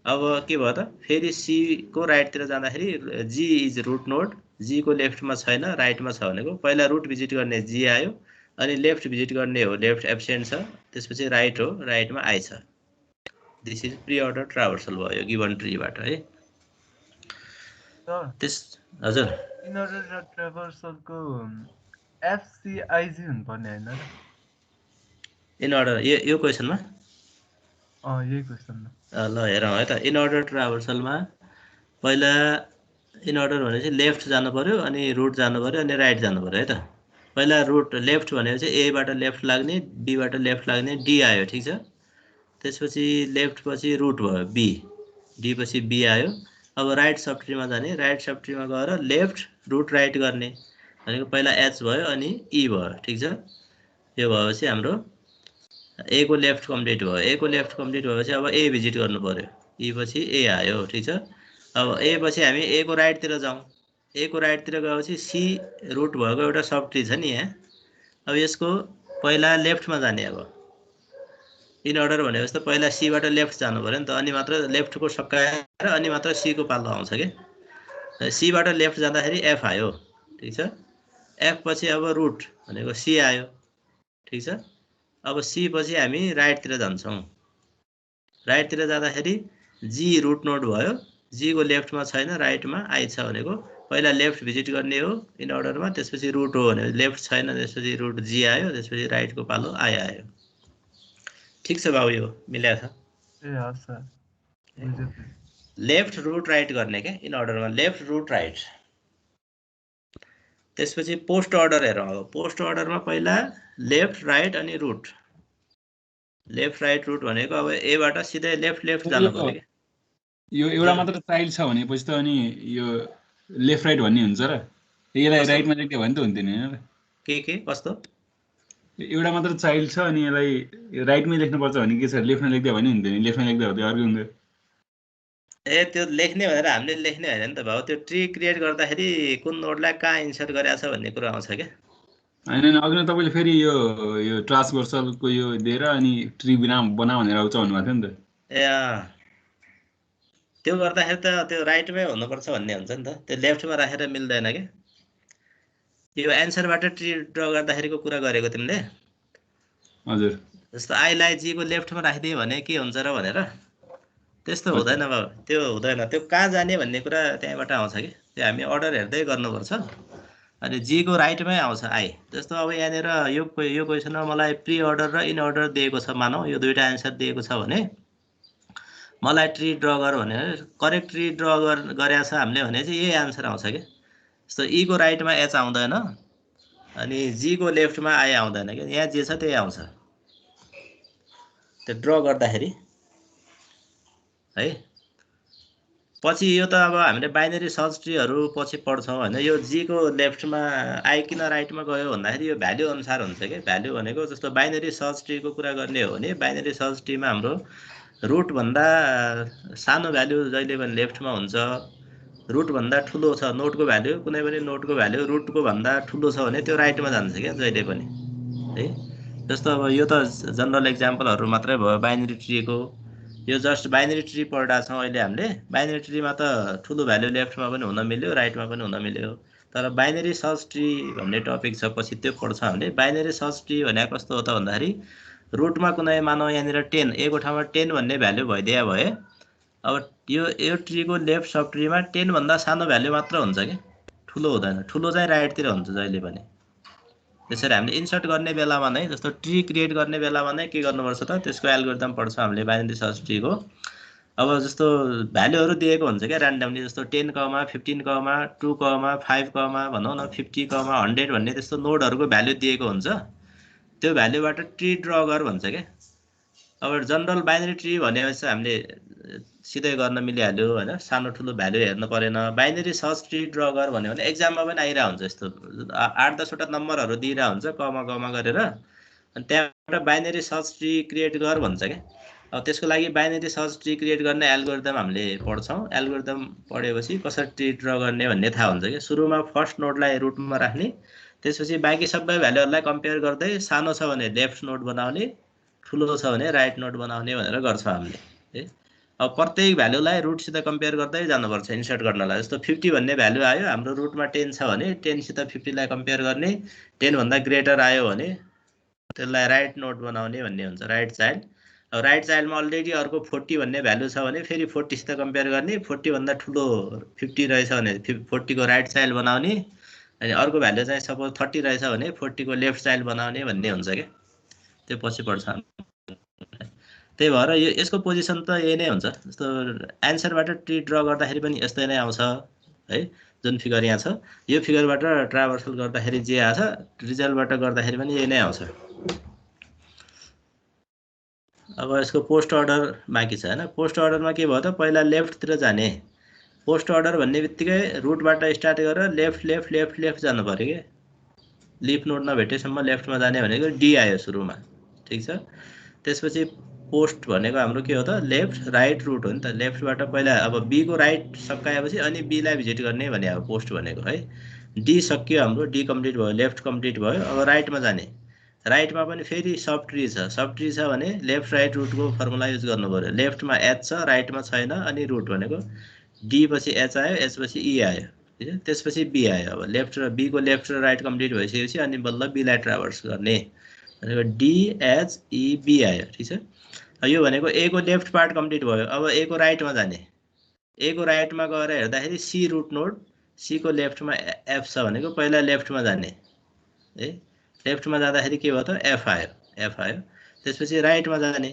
अब के भयो त, फेरि सी को राइटतिर जाँदाखेरि जी इज रुट नोड, जी को लेफ्टमा छैन, राइटमा छ भनेको पहिला रुट भिजिट गर्ने जी आयो, अनि लेफ्ट भिजिट गर्ने हो, लेफ्ट एब्सेन्ट छ, त्यसपछि राइट हो, राइटमा आई छ। दिस इज प्री अर्डर ट्राभर्सल भयो गिभन ट्रीबाट है। त्यस हजुर, इन अर्डर ट्राभर्सलको एफसीआईजी हुनुपर्ने हैन र? इन अर्डर यो क्वेसनमा यही क्वेसनमा ल हेरौँ है त। इन अर्डर ट्राभर्सलमा पहिला इन अर्डर भनेपछि लेफ्ट जानु पर्यो, अनि रुट जानु पर्यो, अनि राइट जानु पर्यो है त। पहिला रुट लेफ्ट भनेपछि एबाट लेफ्ट लाग्ने, बीबाट लेफ्ट लाग्ने, डी आयो, ठिक छ। त्यसपछि लेफ्ट पछि रुट भयो, बी, डी पछि बी आयो। अब राइट सब ट्रीमा जाने, राइट सब ट्रीमा गएर लेफ्ट रुट राइट गर्ने भनेको पहिला एच भयो अनि ई भयो, ठिक छ। यो भएपछि हाम्रो ए को लेफ्ट कम्प्लिट भयो। ए को लेफ्ट कम्प्लिट भएपछि अब ए भिजिट गर्नु पर्यो, ई पछि ए आयो, ठिक छ। अब ए पछि हामी ए को राइटतिर जाउँ, ए को राइटतिर गएपछि सी रुट भएको एउटा सब ट्री छ नि यहाँ। अब यसको पहिला लेफ्टमा जाने, अब इन अर्डर भनेपछि त पहिला सीबाट लेफ्ट जानु पर्यो नि त, अनि मात्र लेफ्टको सकाएर अनि मात्र सीको पालो आउँछ कि। सीबाट लेफ्ट जाँदाखेरि एफ आयो, ठिक छ। एफ पछि अब रुट भनेको सी आयो, ठिक छ। अब सी पछि हामी राइटतिर जान्छौँ, राइटतिर जाँदाखेरि जी रुट नोड भयो, जी को लेफ्टमा छैन राइटमा आई छ भनेको पहिला लेफ्ट भिजिट गर्ने हो इन अर्डरमा, त्यसपछि रुट हो भने लेफ्ट छैन त्यसपछि रुट जी आयो, त्यसपछि राइटको पालो आई आयो। ठिक छ बाबु, यो मिलेको छ? ए हस् सर, बुझ्यो। लेफ्ट रुट राइट गर्ने के इन अर्डरमा, लेफ्ट रुट राइट। त्यसपछि पोस्ट अर्डर हेरौँ। अब पोस्ट अर्डरमा पहिला लेफ्ट राइट अनि रुट। लेफ्ट राइट रुट भनेको अब एबाट सिधै लेफ्ट लेफ्ट जानु पर्यो के। यो एउटा मात्र चाइल्ड छ भनेपछि त अनि यो लेफ्ट राइट भन्ने हुन्छ र, यसलाई राइटमा लेख्यो भने त हुन्थेन हैन र? के कस्तो? एउटा मात्र चाइल्ड छ अनि यसलाई राइटमै लेख्नुपर्छ भने के छ, लेफ्टमा लेख्दा भने हुन्थेन, लेफ्टमा लेख्दा हो अर्को हुन्थ्यो। ए त्यो लेख्ने भनेर हामीले लेख्ने होइन नि त भाउ, त्यो ट्री क्रिएट गर्दाखेरि कुन नोडलाई कहाँ इन्सर्ट गरेछ भन्ने कुरा आउँछ क्या। हैन अघि न तपाईँले फेरि यो ट्रान्सभर्सलको यो दिएर अनि ट्री बना भनेर आउँछ भन्नुभएको थियो नि त। ए त्यो गर्दाखेरि त त्यो राइटमै हुनुपर्छ भन्ने हुन्छ नि त, त्यो लेफ्टमा राखेर मिल्दैन क्या। यो एन्सरबाट ट्री ड्र गर्दाखेरिको कुरा गरेको तिमीले। हजुर जस्तो आईलाई जीको लेफ्टमा राखिदियो भने के हुन्छ र भनेर, त्यस्तो हुँदैन बाबु, त्यो हुँदैन। त्यो कहाँ जाने भन्ने कुरा त्यहाँबाट आउँछ कि, त्यो हामी अर्डर हेर्दै गर्नुपर्छ। अनि जीको राइटमै आउँछ आई। जस्तो अब यहाँनिर यो क्वेसनमा मलाई प्री अर्डर र इन अर्डर दिएको छ, मानौ यो दुईवटा एन्सर दिएको छ भने मलाई ट्री ड्र गर भने करेक्ट ट्री ड्र गरेको छ हामीले भने चाहिँ यही एन्सर आउँछ क्या। जस्तो ईको राइटमा एच आउँदैन अनि जीको लेफ्टमा आई आउँदैन क्या, यहाँ जे छ त्यही आउँछ त्यो ड्र गर्दाखेरि है। पछि यो त अब हामीले बाइनरी सर्च ट्रीहरू पछि पढ्छौँ होइन। यो जीको लेफ्टमा आई किन राइटमा गयो भन्दाखेरि यो भ्याल्यु अनुसार हुन्छ क्या। भ्याल्यु भनेको जस्तो बाइनरी सर्च ट्रीको कुरा गर्ने हो भने बाइनरी सर्च ट्रीमा हाम्रो रुटभन्दा सानो भ्याल्यु जहिले पनि लेफ्टमा हुन्छ, रुटभन्दा ठुलो छ नोटको भ्याल्यु, कुनै पनि नोटको भ्याल्यु रुटको भन्दा ठुलो छ भने त्यो राइटमा जान्छ क्या जहिले पनि है। जस्तो अब यो त जनरल एक्जाम्पलहरू मात्रै भयो बाइनरी ट्रीको। यो जस्ट बाइनरी ट्री पढिरहेको छौँ अहिले हामीले। बाइनरी ट्रीमा त ठुलो भ्याल्यु लेफ्टमा पनि हुन मिल्यो राइटमा पनि हुन मिल्यो, तर बाइनरी सर्च ट्री भन्ने टपिक छ पछि त्यो पढ्छौँ हामीले। बाइनरी सर्च ट्री भने कस्तो हो त भन्दाखेरि रुटमा कुनै मानौ यहाँनिर 10 एको ठाउँमा 10 भन्ने भ्याल्यु भइदिया भए अब यो ट्रीको लेफ्ट सब ट्रीमा 10 भन्दा सानो भ्याल्यु मात्र हुन्छ कि, ठुलो हुँदैन। ठुलो चाहिँ राइटतिर हुन्छ जहिले पनि। त्यसरी हामीले इन्सर्ट गर्ने बेलामा नै, जस्तो ट्री क्रिएट गर्ने बेलामा नै के गर्नुपर्छ त, त्यसको एल्गोरिदम पढ्छौँ हामीले बाइनरी सर्च ट्रीको। अब जस्तो भ्याल्युहरू दिएको हुन्छ क्या ऱ्यान्डमली, जस्तो 10, 15, 2, 5 भनौँ न 50, 100 भन्ने त्यस्तो नोडहरूको भ्याल्यु दिएको हुन्छ। त्यो भ्याल्युबाट ट्री ड्र गर भन्छ क्या। अब जनरल बाइनरी ट्री भनेपछि हामीले सिधै गर्न मिलिहाल्यो होइन, सानो ठुलो भ्याल्यु हेर्नु परेन। बाइनरी सर्च ट्री ड्र गर भन्यो भने एक्जाममा पनि आइरहेको हुन्छ, यस्तो 8-10वटा नम्बरहरू दिइरहेको हुन्छ कमा गरेर, अनि त्यहाँबाट बाइनरी सर्च ट्री क्रिएट गर भन्छ क्या। अब त्यसको लागि बाइनरी सर्च ट्री क्रिएट गर्ने एल्गोरिदम हामीले पढ्छौँ। एल्गोरिदम पढेपछि कसरी ट्री ड्र गर्ने भन्ने थाहा हुन्छ कि। सुरुमा फर्स्ट नोडलाई रुटमा राख्ने, त्यसपछि बाँकी सबै भ्याल्युहरूलाई कम्पेयर गर्दै सानो छ भने लेफ्ट नोड बनाउने, ठुलो छ भने राइट नोड बनाउने भनेर गर्छौँ हामीले है। अब प्रत्येक भ्याल्युलाई रुटसित कम्पेयर गर्दै जानुपर्छ इन्सर्ट गर्नलाई। जस्तो 50 भन्ने भ्याल्यु आयो, हाम्रो रुटमा 10 छ भने 10 सित 50 लाई कम्पेयर गर्ने, 10 भन्दा ग्रेटर आयो भने त्यसलाई राइट नोड बनाउने भन्ने हुन्छ, राइट चाइल्ड। अब राइट चाइल्डमा अलरेडी अर्को 40 भन्ने भ्याल्यु छ भने फेरि 40 सित कम्पेयर गर्ने, 40 भन्दा ठुलो 50 रहेछ भने 40 को राइट चाइल्ड बनाउने, अनि अर्को भ्याल्यु चाहिँ सपोज 30 रहेछ भने 40 को लेफ्ट चाइल्ड बनाउने भन्ने हुन्छ क्या। त्यो पछि पढ्छ। त्यही भएर यसको पोजिसन त यही नै हुन्छ। जस्तो एन्सरबाट ट्री ड्र गर्दाखेरि पनि यस्तै नै आउँछ है। जुन फिगर यहाँ छ यो फिगरबाट ट्राभर्सल गर्दाखेरि जे आछ, रिजल्टबाट गर्दाखेरि पनि यही नै आउँछ। अब यसको पोस्ट अर्डर बाँकी छ होइन। पोस्ट अर्डरमा के भयो त, पहिला लेफ्टतिर जाने। पोस्ट अर्डर भन्ने बित्तिकै रुटबाट स्टार्ट गरेर लेफ्ट लेफ्ट लेफ्ट लेफ्ट जानु पर्यो कि। लिफ नोड नभेटेसम्म लेफ्टमा जाने भनेको डी आयो सुरुमा, ठिक छ। त्यसपछि पोस्ट भनेको हाम्रो के हो त, लेफ्ट राइट रुट हो नि त। लेफ्टबाट पहिला अब बी को राइट सकाएपछि अनि बीलाई भिजिट गर्ने भने अब पोस्ट भनेको है। डी सक्यो हाम्रो, डी कम्प्लिट भयो, लेफ्ट कम्प्लिट भयो। अब राइटमा जाने, राइटमा पनि फेरि सब ट्री छ। सब ट्री छ भने लेफ्ट राइट रुटको फर्मुला युज गर्नु पर्यो। लेफ्टमा एच छ, राइटमा छैन, अनि रुट भनेको डी पछि एच आयो, एच पछि ई आयो, ठिक छ। त्यसपछि बी आयो। अब लेफ्ट र बीको लेफ्ट र राइट कम्प्लिट भइसकेपछि अनि बल्ल बीलाई ट्राभर्स गर्ने भनेको DHEB आयो, ठिक छ। यो भनेको ए को लेफ्ट पार्ट कम्प्लिट भयो। अब ए को राइटमा जाने, ए को राइटमा गएर हेर्दाखेरि सी रुट नोड, सी को लेफ्टमा एफ छ भनेको पहिला लेफ्टमा जाने है, लेफ्टमा जाँदाखेरि के भयो त एफ आयो। त्यसपछि राइटमा जाने,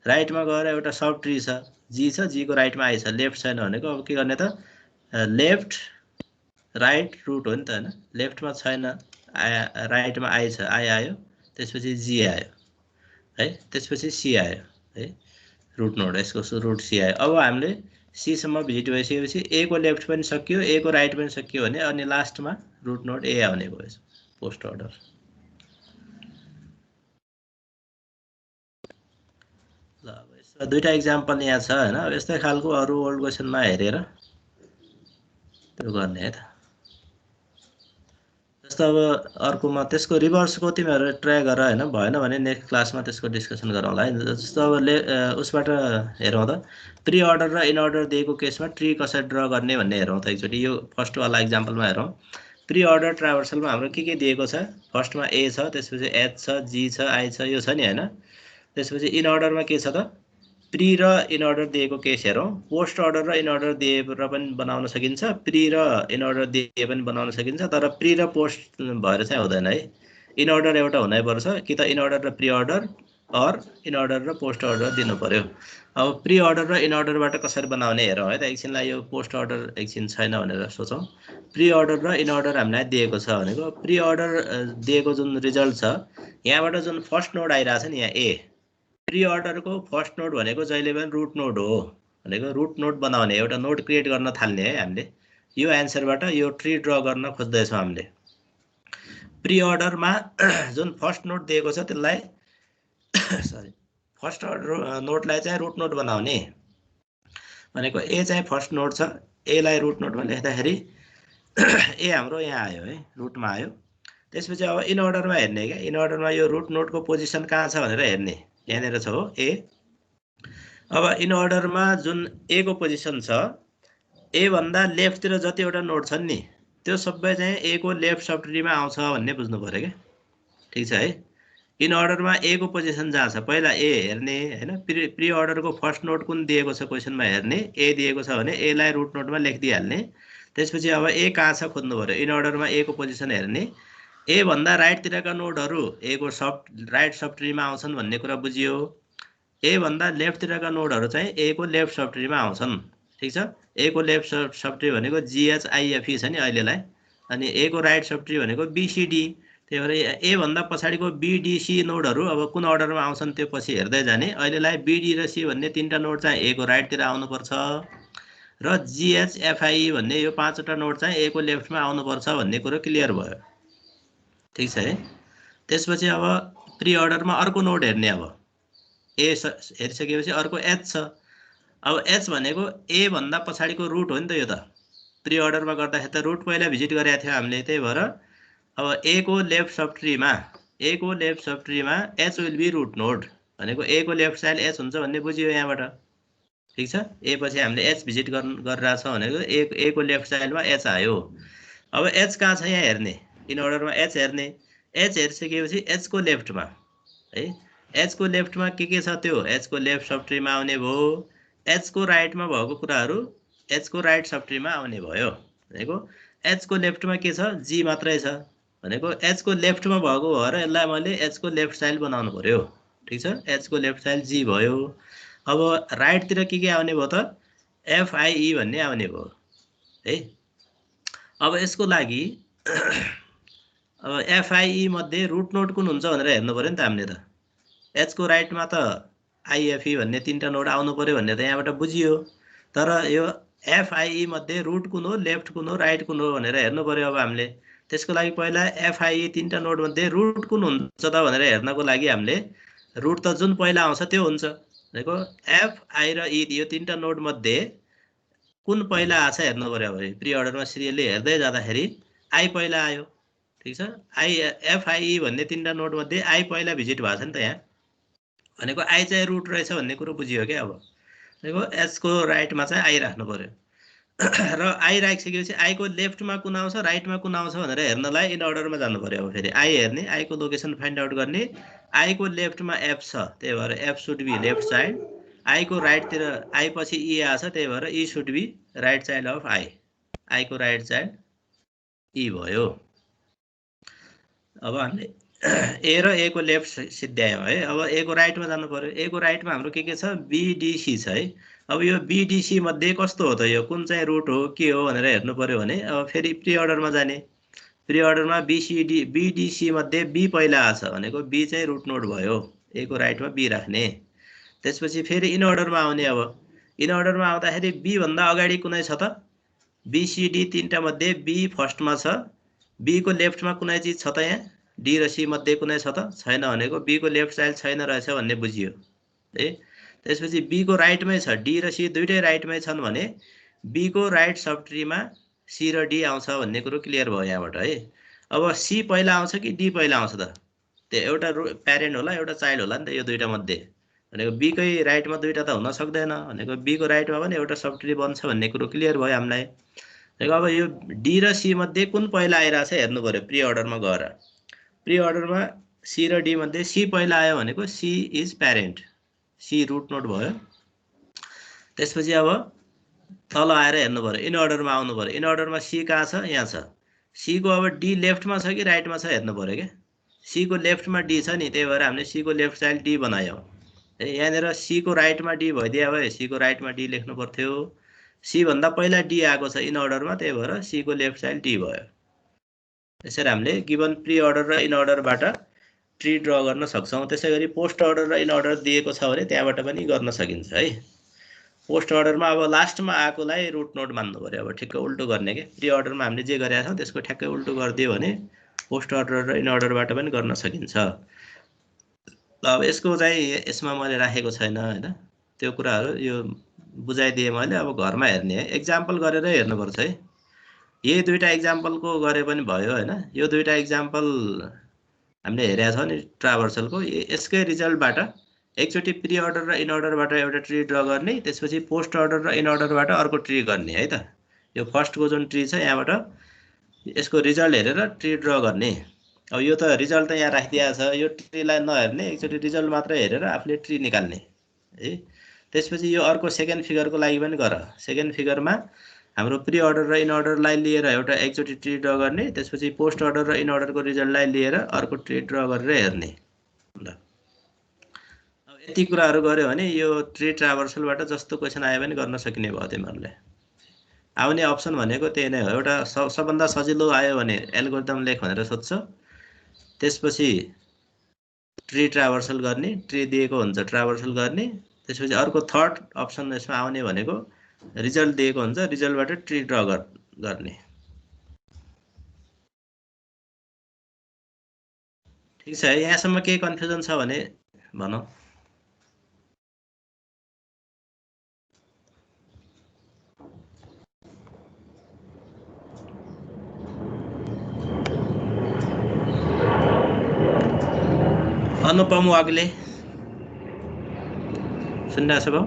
राइटमा गएर एउटा सब ट्री छ, जी छ, जी को राइटमा आई छ, लेफ्ट छैन भनेको अब के गर्ने त लेफ्ट राइट रुट हो नि त हैन, लेफ्टमा छैन, राइटमा आई छ, आई आयो, त्यसपछि जी आयो है, त्यसपछि सी आयो है, रुट नोड, यसको रुट सी आयो। अब हामीले सी सम्म भिजिट भइसकेपछि ए को लेफ्ट पनि सकियो, ए को राइट पनि सकियो भने अनि लास्टमा रुट नोड ए आउने भयो पोस्ट अर्डर। ल अब यसमा दुईटा इक्जाम्पल यहाँ छ हैन, अब यस्तै खालको अरु ओल्ड क्वेसनमा हेरेर त्यो गर्ने है त। जस्तो अब अर्कोमा त्यसको रिभर्सको तिमीहरू ट्राई गर हैन, भएन भने नेक्स्ट क्लासमा त्यसको डिस्कसन गरौँला है। जस्तो अब उसबाट हेरौँ त, प्री अर्डर र इन अर्डर दिएको केसमा ट्री कसरी ड्र गर्ने भन्ने हेरौँ त एकचोटि। यो फर्स्टवाला इक्जाम्पलमा हेरौँ। प्री अर्डर ट्राभर्सलमा हाम्रो के दिएको छ, फर्स्टमा ए छ, त्यसपछि एच छ, जी छ, आई छ, यो छ नि हैन। त्यसपछि इन अर्डरमा के छ त, प्री र इन अर्डर दिएको केस हेरौँ। पोस्ट अर्डर र इन अर्डर दिएर पनि बनाउन सकिन्छ, प्री र इन अर्डर दिए पनि बनाउन सकिन्छ, तर प्री र पोस्ट भएर चाहिँ हुँदैन है। इन अर्डर एउटा हुनै पर्छ, कि त इन अर्डर र pre order or in order र पोस्ट अर्डर दिनु पर्यो। अब प्री अर्डर र इन अर्डरबाट कसरी बनाउने हेरौँ है त। एकछिनलाई यो पोस्ट अर्डर एकछिन छैन भनेर सोचौँ। प्री अर्डर र इन अर्डर हामीलाई दिएको छ भनेको, प्री अर्डर दिएको जुन रिजल्ट छ यहाँबाट जुन फर्स्ट नोड आइरहेछ नि यहाँ ए, प्री अर्डरको फर्स्ट नोड भनेको जहिले पनि रुट नोड हो भनेको, रुट नोड बनाउने एउटा नोड क्रिएट गर्न थाल्ने है हामीले। यो एन्सरबाट यो ट्री ड्र गर्न खोज्दैछौँ हामीले। प्री अर्डरमा जुन फर्स्ट नोड दिएको छ त्यसलाई सरी फर्स्ट अर्डर नोडलाई चाहिँ रुट नोड बनाउने भनेको ए चाहिँ फर्स्ट नोड छ, ए लाई रुट नोडमा लेख्दाखेरि ए हाम्रो यहाँ आयो है, रुटमा आयो। त्यसपछि अब इन अर्डरमा हेर्ने क्या, इन अर्डरमा यो रुट नोडको पोजिसन कहाँ छ भनेर हेर्ने, यहाँनिर छ हो ए। अब इन अर्डरमा जुन ए को पोजिसन छ, ए भन्दा लेफ्टतिर जतिवटा नोड छन् नि त्यो सबै चाहिँ ए को लेफ्ट सब ट्रीमा आउँछ भन्ने बुझ्नु पर्यो क्या, ठिक छ है। इन अर्डरमा ए को पोजिसन जहाँ छ पहिला ए हेर्ने हैन। प्री अर्डरको फर्स्ट नोड कुन दिएको छ क्वेसनमा हेर्ने, ए दिएको छ भने ए लाई रुट नोडमा लेखिदिइहाल्ने। त्यसपछि अब ए कहाँ छ खोज्नु पर्यो, इन अर्डरमा ए को पोजिसन हेर्ने, ए भन्दा राइटतिरका नोडहरू ए को राइट सब ट्रीमा आउँछन् भन्ने कुरा बुझियो। ए भन्दा लेफ्टतिरका नोडहरू चाहिँ ए को लेफ्ट सब ट्रीमा आउँछन्, ठिक छ। ए को लेफ्ट सब ट्री भनेको जिएचआइएफई छ नि अहिलेलाई, अनि ए को राइट सब ट्री भनेको बिसिडी। त्यही भएर ए भन्दा पछाडिको बिडिसी नोडहरू अब कुन अर्डरमा आउँछन् त्यो पछि हेर्दै जाने। अहिलेलाई बिडी र सी भन्ने तीनटा नोड चाहिँ ए को राइटतिर आउनुपर्छ र जिएचएफआई भन्ने यो पाँचवटा नोड चाहिँ ए को लेफ्टमा आउनुपर्छ भन्ने कुरो क्लियर भयो, ठिक छ है। त्यसपछि अब प्री अर्डरमा अर्को नोड हेर्ने, अब ए हेरिसकेपछि अर्को एच छ। अब एच भनेको ए भन्दा पछाडिको रुट हो नि त, यो त प्री अर्डरमा गर्दाखेरि त रुट पहिला भिजिट गरेका थियौँ हामीले। त्यही भएर अब ए को लेफ्ट सब ट्रीमा H will be root node भनेको ए को लेफ्ट साइड एच हुन्छ भन्ने बुझियो यहाँबाट, ठिक छ। ए पछि हामीले एच भिजिट गरिरहेछौँ भनेको ए को लेफ्ट साइडमा एच आयो। अब एच कहाँ छ यहाँ हेर्ने, इन अर्डरमा एच हेर्ने। एच हेरिसकेपछि एच को लेफ्टमा है, एच को लेफ्टमा के छ त्यो एच को लेफ्ट सब ट्रीमा आउने भयो। एच को राइटमा भएको कुराहरू एच को राइट सब ट्रीमा आउने भयो भनेको एच को लेफ्टमा के छ, जी मात्रै छ भनेको एच को लेफ्टमा भएको भएर यसलाई मैले एच को लेफ्ट साइड बनाउनु पर्यो, ठिक छ। एच को लेफ्ट साइड जी भयो। अब राइटतिर के आउने भयो त, एफआइई भन्ने आउने भयो है। अब यसको लागि अब एफआइई मध्ये रुट नोड कुन हुन्छ भनेर हेर्नु पर्यो नि त हामीले त। एच को राइटमा त आइएफई भन्ने तीनटा नोड आउनु पर्यो भन्ने त यहाँबाट बुझियो, तर यो एफआइई मध्ये रुट कुन हो, लेफ्ट कुन हो, राइट कुन हो भनेर हेर्नु पर्यो। अब हामीले त्यसको लागि पहिला एफआइई तीनटा नोड मध्ये रुट कुन हुन्छ त भनेर हेर्नको लागि हामीले रुट त जुन पहिला आउँछ त्यो हुन्छ भनेको एफआई र ई यो तीनटा नोड मध्ये कुन पहिला आछ हेर्नु पर्यो। अब प्री अर्डरमा सिरियली हेर्दै जाँदाखेरि आई पहिला आयो, ठिक छ। एफआइई भन्ने तीनटा नोड मध्ये आई पहिला भिजिट भएको छ नि त यहाँ भनेको आई चाहिँ रुट रहेछ भन्ने कुरो बुझियो क्या। अब भनेको एच को राइटमा चाहिँ आई राख्नु पर्यो र आई राखिसकेपछि आई को लेफ्टमा कुन आउँछ, राइटमा कुन आउँछ भनेर हेर्नलाई इन अर्डरमा जानु पर्यो। अब फेरि आई हेर्ने, आई को लोकेसन फाइन्ड आउट गर्ने। आई को लेफ्टमा एफ छ, त्यही भएर F should be left side. I को राइटतिर आई पछि ई आछ, त्यही भएर E should be right child of I. I को राइट चाइल्ड ई भयो। अब हामीले ए र ए को लेफ्ट सिद्ध्यायौँ है। अब ए को राइटमा जानु पर्यो। ए को राइटमा हाम्रो के छ, बीडीसी छ है। अब यो बीडीसी मध्ये कस्तो हो त, यो कुन चाहिँ रुट हो के हो भनेर हेर्नु पर्यो भने अब फेरि प्री अर्डरमा जाने। प्री अर्डरमा बीसीडी बीडीसी मध्ये बी पहिला आछ भनेको बी चाहिँ रुट नोड भयो। ए को राइटमा बी राख्ने। त्यसपछि फेरि इन अर्डरमा आउने। अब इन अर्डरमा आउँदाखेरि बी भन्दा अगाडि कुनै छ त, बीसीडी तीनटा मध्ये बी फर्स्टमा छ। बी को लेफ्टमा कुनै चिज छ त, यहाँ डी र सी मध्ये कुनै छ त, छैन भनेको बी को लेफ्ट चाइल्ड छैन रहेछ भन्ने बुझियो है। त्यसपछि बी को राइटमै छ, डी र सी दुइटै राइटमै छन् भने बी को राइट सब ट्रीमा सी र डी आउँछ भन्ने कुरो क्लियर भयो यहाँबाट है। अब सी पहिला आउँछ कि डी पहिला आउँछ त, त्यो एउटा प्यारेन्ट होला एउटा चाइल्ड होला नि त यो दुइटा मध्ये भनेको बी कै राइटमा दुइटा त हुन सक्दैन भनेको बी को राइटमा पनि एउटा सब ट्री बन्छ भन्ने कुरो क्लियर भयो हामीलाई। अब यो डी र सी मध्ये कुन पहिला आइरहेछ हेर्नु पर्यो प्री अर्डरमा गएर। प्री अर्डरमा सी र डी मध्ये सी पहिला आयो भनेको C is parent, C root node भयो। त्यसपछि अब तल आएर हेर्नु पर्यो, इन अर्डरमा आउनु पर्यो। इन अर्डरमा सी कहाँ छ, यहाँ छ। सी को अब डी लेफ्टमा छ कि राइटमा छ हेर्नु पर्यो क्या। सी को लेफ्टमा डी छ नि, त्यही भएर हामीले सी को लेफ्ट चाइल्ड डी बनायौँ। यहाँनिर सी को राइटमा डी भइदियो भए सी को राइटमा डी लेख्नु पर्थ्यो। सी भन्दा पहिला डी आएको छ इन अर्डरमा, त्यही भएर सी को लेफ्ट चाइल्ड डी भयो। यसरी हामीले गिभन प्री अर्डर र इन अर्डरबाट ट्री ड्र गर्न सक्छौँ। त्यसै गरी पोस्ट अर्डर र इन अर्डर दिएको छ भने त्यहाँबाट पनि गर्न सकिन्छ है। पोस्ट अर्डरमा अब लास्टमा आएकोलाई रुट नोड मान्नु पर्यो। अब ठिक्क उल्टो गर्ने के, प्री अर्डरमा हामीले जे गरेका छौँ त्यसको ठ्याक्कै उल्टो गरिदियो भने पोस्ट अर्डर र इन अर्डरबाट पनि गर्न सकिन्छ। अब यसको चाहिँ यसमा मैले राखेको छैन होइन, त्यो कुराहरू यो बुझाइदिएँ मैले। अब घरमा हेर्ने है, एक्जाम्पल गरेर हेर्नुपर्छ है। यही दुईवटा एक्जाम्पलको गरे पनि भयो होइन। यो दुईवटा एक्जाम्पल हामीले हेरेका छौँ नि ट्राभर्सलको, यसकै रिजल्टबाट एकचोटि प्री अर्डर र इन अर्डरबाट एउटा ट्री ड्र गर्ने, त्यसपछि पोस्ट अर्डर र इन अर्डरबाट अर्को ट्री गर्ने है त। यो फर्स्टको जुन ट्री छ यहाँबाट यसको रिजल्ट हेरेर ट्री ड्र गर्ने। अब यो त रिजल्ट त यहाँ राखिदिएको छ, यो ट्रीलाई नहेर्ने, एकचोटि रिजल्ट मात्रै हेरेर आफूले ट्री निकाल्ने है। त्यसपछि यो अर्को सेकेन्ड फिगरको लागि पनि गर। सेकेन्ड फिगरमा हाम्रो प्री अर्डर र इन अर्डरलाई लिएर एउटा एकचोटि ट्री ड्र गर्ने, त्यसपछि पोस्ट अर्डर र इन अर्डरको रिजल्टलाई लिएर अर्को ट्री ड्र गरेर हेर्ने। ल अब यति कुराहरू गऱ्यो भने यो ट्री ट्राभर्सलबाट जस्तो क्वेसन आयो भने गर्न सकिने भयो तिमीहरूले। आउने अप्सन भनेको त्यही नै हो। एउटा सबभन्दा सजिलो आयो भने एल्गोरिदम लेख भनेर सोध्छ, त्यसपछि ट्री ट्राभर्सल गर्ने, ट्री दिएको हुन्छ ट्राभर्सल गर्ने, त्यसपछि अर्को थर्ड अप्सन यसमा आउने भनेको रिजल्ट दिएको हुन्छ, रिजल्टबाट ट्री ड्र गर्ने। ठिक छ है, यहाँसम्म केही कन्फ्युजन छ भने भनौँ। अनुपम वाग्ले सुन्नुहुन्छ भाउ?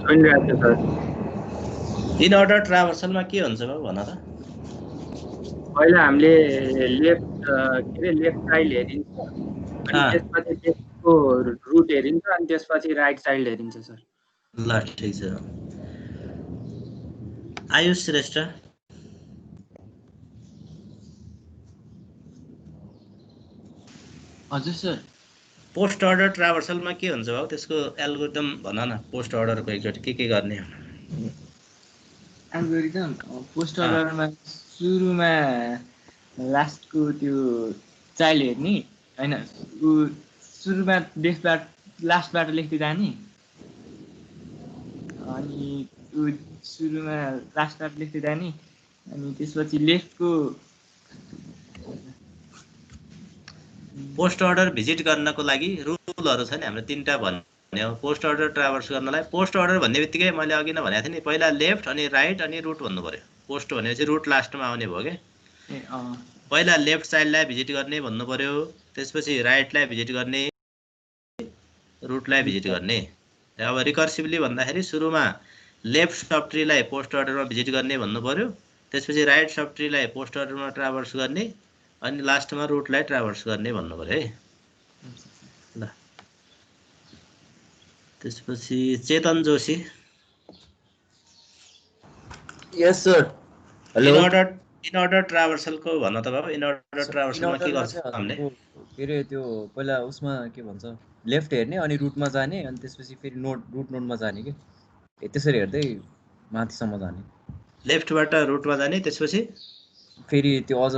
सुनिरहेको सर। इन अर्डर ट्राभर्सलमा के हुन्छ भाउ भन त? पहिला हामीले लेफ्ट चाइल्ड हेरिन्छ, अनि त्यसपछि त्यसको रुट हेरिन्छ, अनि त्यसपछि राइट चाइल्ड हेरिन्छ सर। ल ठिक छ। आयुष श्रेष्ठ हजुर सर। पोस्ट अर्डर ट्राभर्सलमा के हुन्छ भाउ, त्यसको एल्गोरिदम भन न। पोस्ट अर्डरको एकचोटि के गर्ने एल्गोरिदम? पोस्ट अर्डरमा सुरुमा लास्टको त्यो चाइल्ड हेर्ने होइन, सुरुमा लास्टबाट लेख्दै जाने, अनि सुरुमा लास्टबाट लेख्दै जाने, अनि त्यसपछि लेफ्टको पोस्ट अर्डर भिजिट गर्नको लागि रुलहरू छ नि हाम्रो तीनटा भन्ने हो। पोस्ट अर्डर ट्राभर्स गर्नलाई पोस्ट अर्डर भन्ने बित्तिकै मैले अघि नै भनेको थिएँ नि, पहिला लेफ्ट अनि राइट अनि रुट भन्नु पर्यो। पोस्ट भनेपछि रुट लास्टमा आउने भयो क्या। पहिला लेफ्ट चाइल्डलाई भिजिट गर्ने भन्नु पर्यो, त्यसपछि राइटलाई भिजिट गर्ने, रुटलाई भिजिट गर्ने। अब रिकर्सिभली भन्दाखेरि सुरुमा लेफ्ट सब ट्रीलाई पोस्ट अर्डरमा भिजिट गर्ने भन्नु पर्यो, त्यसपछि राइट सब ट्रीलाई पोस्ट अर्डरमा ट्राभर्स गर्ने, अनि लास्टमा रुटलाई ट्राभर्स गर्ने भन्नु पर्यो है। ल त्यसपछि चेतन जोशी यस सर हेलो इन अर्डर ट्राभर्सलको भन्न त बाबु इन अर्डर ट्राभर्सलमा के गर्छ हामीले के रे त्यो पहिला उसमा के भन्छ लेफ्ट हेर्ने अनि रुटमा जाने अनि त्यसपछि फेरि रुट नोडमा जाने के त्यसरी हेर्दै माथिसम्म जाने लेफ्टबाट रुटमा जाने त्यसपछि फेरि त्यो अझ